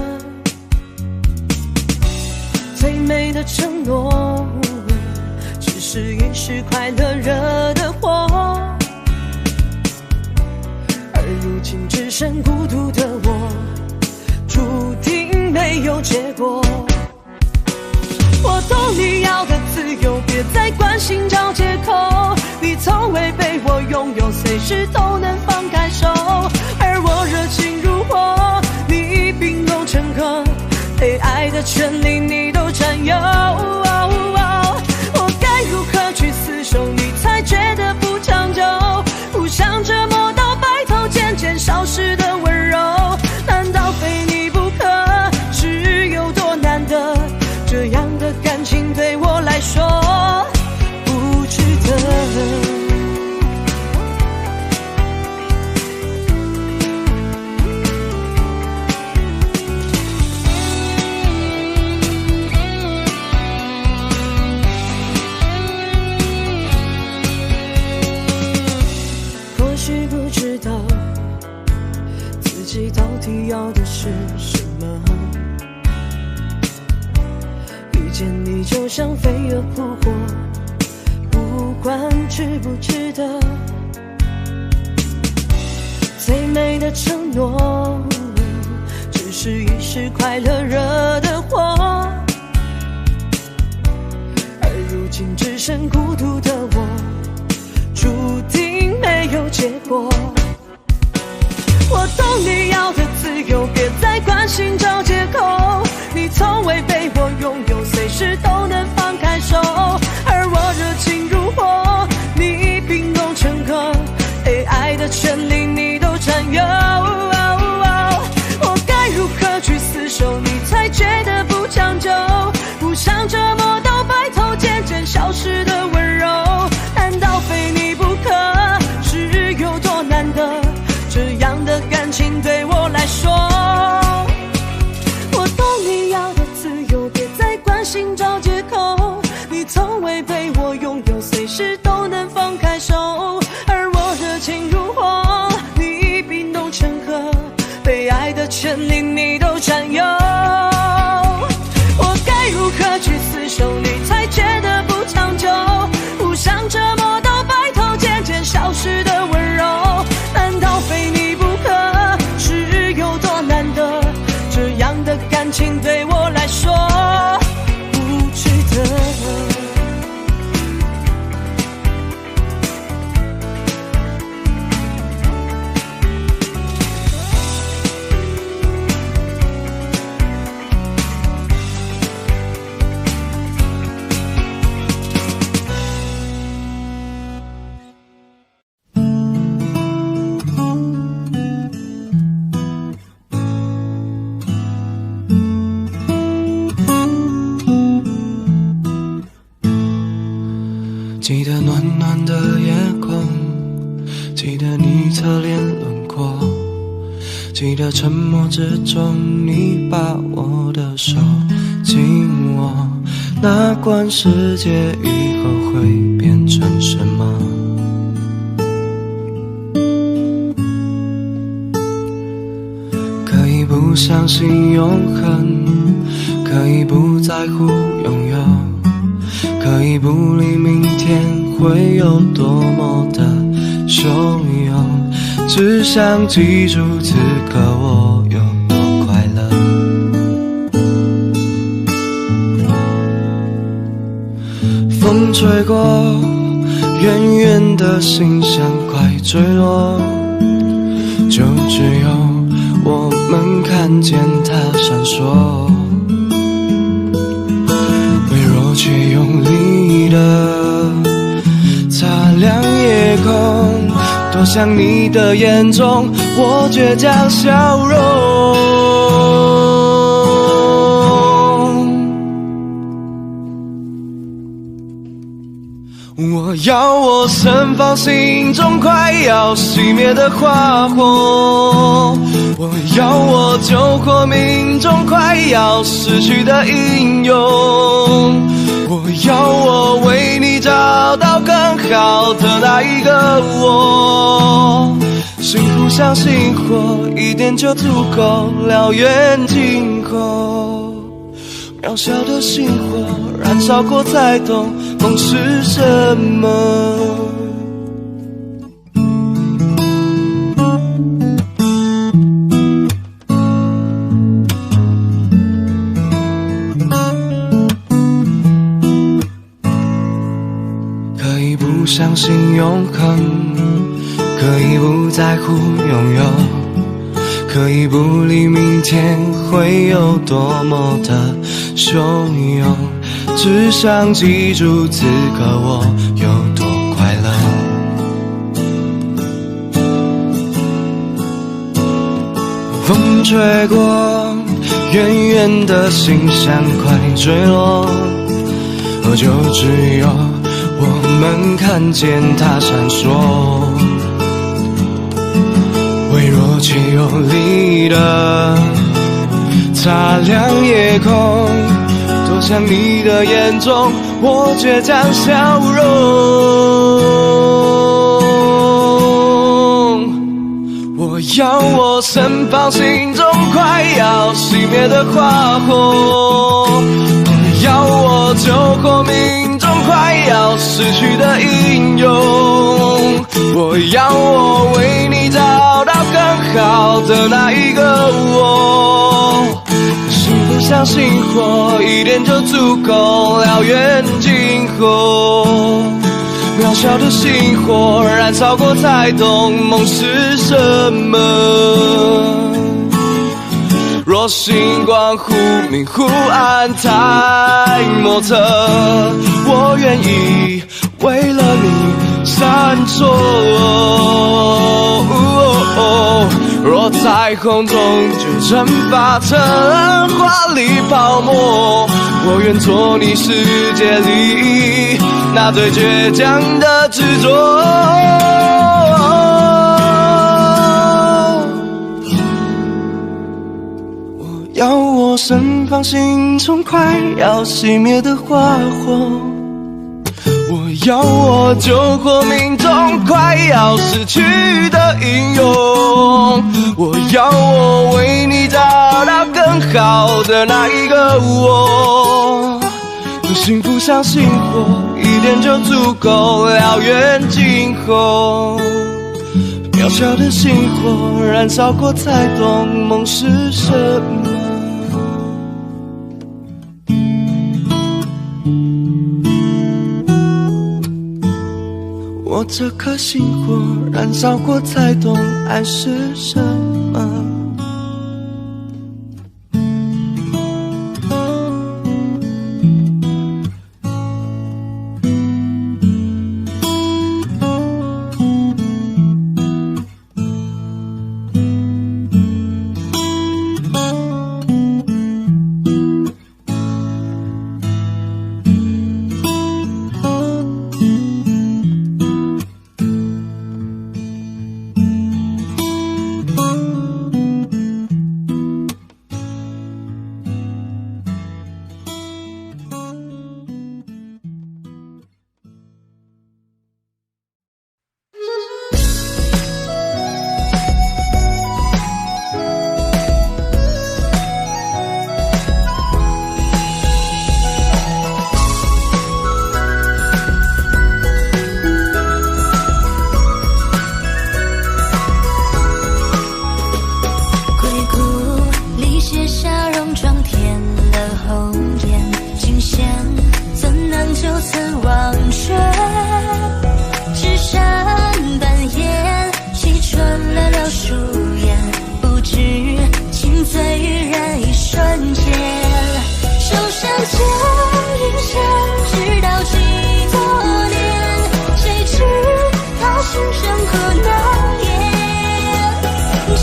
最美的承诺，只是一时快乐惹的祸。而如今只剩孤独的我，注定没有结果。我懂你要的自由，别再关心找借口。你从未被我拥有，随时都能放开手。而我热情如火，你兵戎城河，被爱的权利你都占有。我该如何去厮守，你才觉得不长久？互相折磨到白头，渐渐消失的温柔，难道非你不可？是有多难得？这样的感情对我来说不值得。或许不知道自己到底要的是什么。遇见你就像飞蛾扑火，不管值不值得。最美的承诺，只是一时快乐惹的祸。而如今只剩孤独的我，注定没有结果。我懂你要的自由，别再关心找借口。你从未被我拥有，随时都能放开手。而我热情如火，你兵戎城河，被爱的权利你都占有。我该如何去厮守，你才觉得不长久？互相折磨到白头，渐渐消失的温柔，难道非你不可？是有多难得？这样的感情对我来说，我懂你要的自由，别再关心找借口。你从未被我拥有，随时都能放开手。而我热情如火，你兵戎城河，被爱的权利你都占有。我该如何去厮守，你才觉得不长久？互相折磨到白头，渐渐消失的温柔，难道非你不可？是有多难得？这样的感情对我来说不值得。记得暖暖的夜空，记得你侧脸轮廓，记得沉默之中你把我的手紧握。哪管世界以后会变成什么，可以不相信永恒，可以不在乎拥有，可以不理明天会有多么的汹涌，只想记住此刻我有多快乐。风吹过，远远的心像快坠落，就只有我们看见它闪烁，微弱却用力的擦亮夜空，多像你的眼中我倔强笑容。我要我盛放心中快要熄灭的花火，我要我救活命中快要失去的英勇，我要我为你找到更好的那一个我。幸福像星火，一点就足够燎原今后。渺小的星火，燃烧过才懂梦是什么。可以不相信永恒，可以不在乎拥有，可以不理明天会有多么的汹涌，只想记住此刻我有多快乐。风吹过，远远的星闪快坠落，就只有我们看见它闪烁，微弱却有力的擦亮夜空，多像你的眼中我倔强笑容。我要我盛放心中快要熄灭的花火，我要我救活命中快要失去的英勇，我要我为你找到更好的那一个我。幸福像星火，一点就足够燎原今后。渺小的星火，燃烧过才懂梦是什么。若星光忽明忽暗太莫测，我愿意为了你闪烁。若彩虹终究蒸发成华丽泡沫，我愿做你世界里那最倔强的执着。我要我盛放心中快要熄灭的花火，我要我救活命中快要失去的英勇，我要我为你找到更好的那一个我。幸福像星火，一点就足够燎原今后。渺小的星火，燃烧过才懂梦是什么。我这颗星火，燃烧过才懂爱是什么。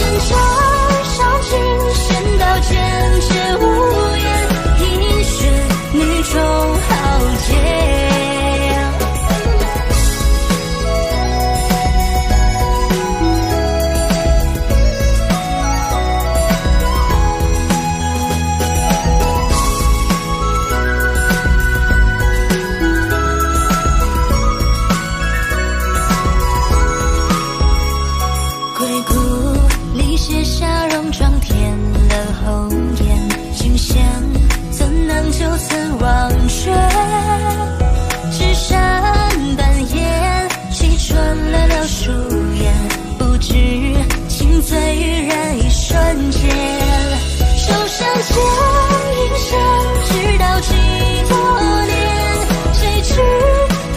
挣扎上尽险道坚决无言，一雪女中豪杰。就此忘却，纸扇扮演，气穿了柳树叶，不知情醉于人一瞬间。手上牵引线，直到几多年，谁知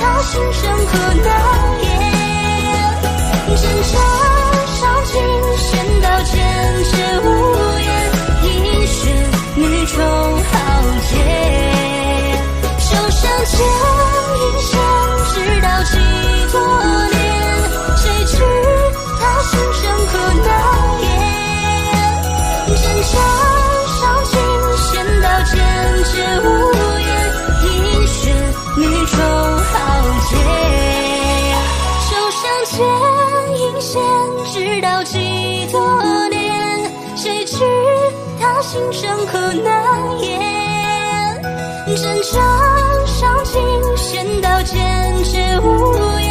他心生何难言？挣扎上尽险道坚决无言，一雪女中豪杰。手上牵引线，直到几多年，谁知他心生何难言？挣扎上尽险道坚决无言，一雪女中豪杰。手上牵引线，直到几多年，谁知他心生何难言？挣扎上尽险道坚决无言，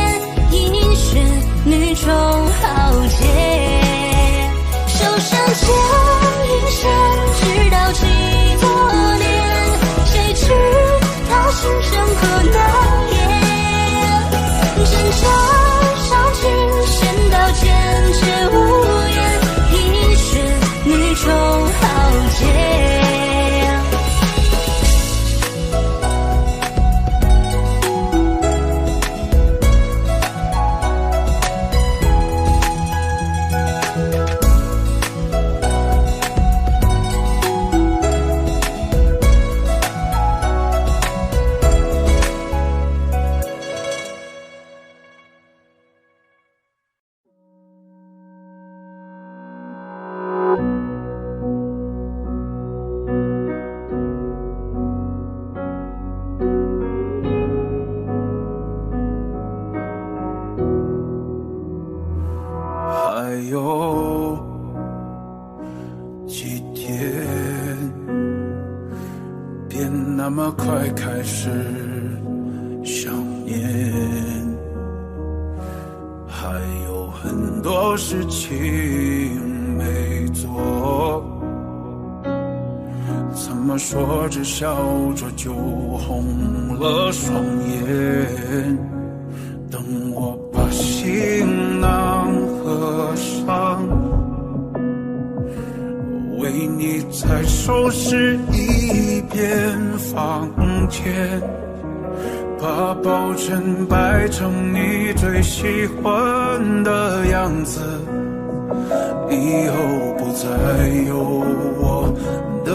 一雪女中豪杰。手上牵引线，直到几多年，谁知他心生何难言？挣扎上尽险道坚决无言，一雪女中豪杰。那么快开始想念，还有很多事情没做，怎么说着笑着就红了双眼。等我把行囊合上，为你再收拾一遍房间，把抱枕摆成你最喜欢的样子，以后不再有我的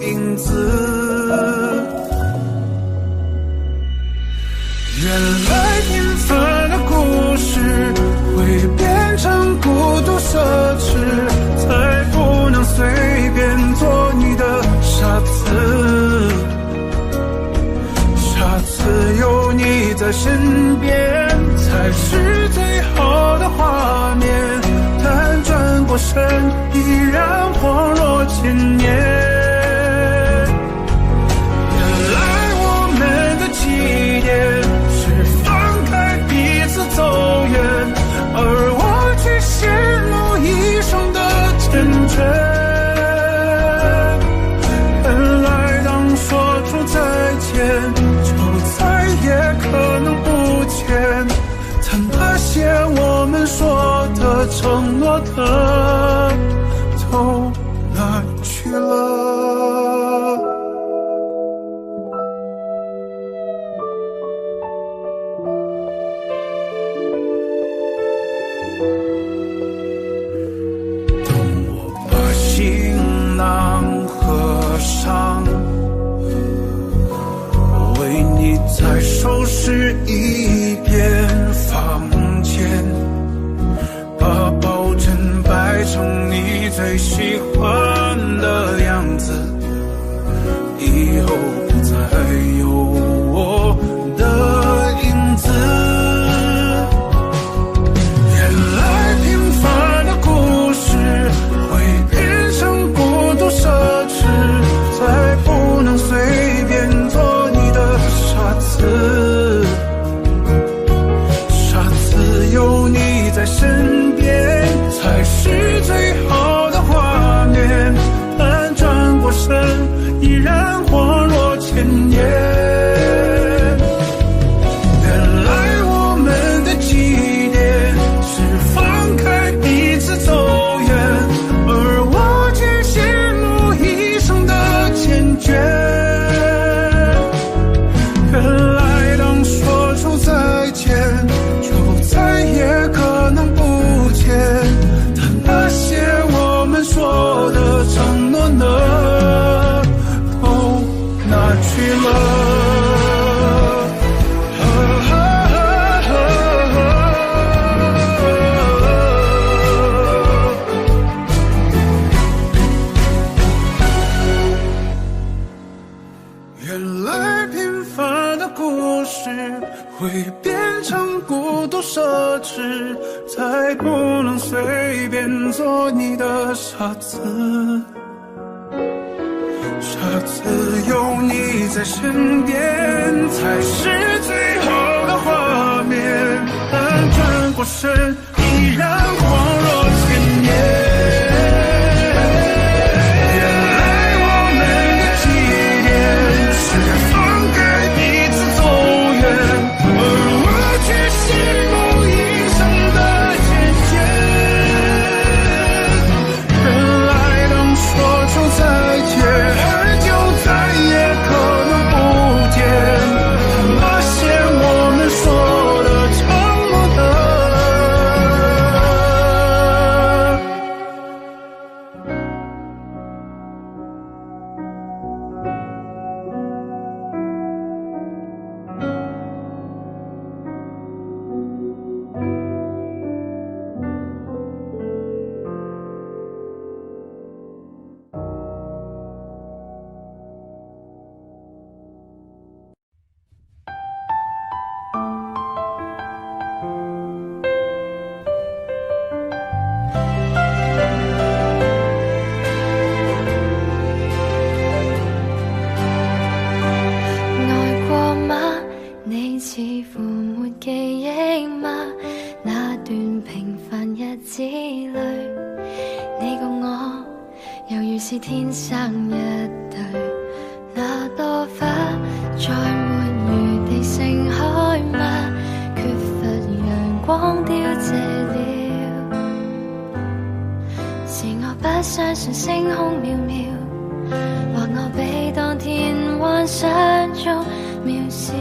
影子。原来平凡的故事会变成孤独奢侈，才不能随便做你的傻子。下次有你在身边才是最好的画面，但转过身依然恍若千年。原来我们的起点是放开彼此走远，而我却羡慕一生的缱绻。原来当说出再见，就再也可能不见，但那些我们说的承诺的都哪去了？等我把行囊合上，为你再收拾一遍房间，把抱枕摆成你最喜欢的样子，以后不再有我的影子。原来平凡的故事会变成孤独奢侈，再不能随便做你的傻子。傻子有你在身边才是最好的画面，但转过身依然恍若千年。原来我们的起点是放开彼此走远，而我却羡慕一生的缱绻。原来当说出再见就再也可能不见，但那些我们说的承诺呢，都拿去了。原来平凡的故事会变成孤独奢侈，再不能随便做你的傻子。傻子有你在身边才是最好的画面，但转过身依然恍若千年。是天生一對，那朵花再沒餘地盛開嗎？缺乏陽光凋謝了，是我不相信星空渺渺，或我比當天幻想中渺小。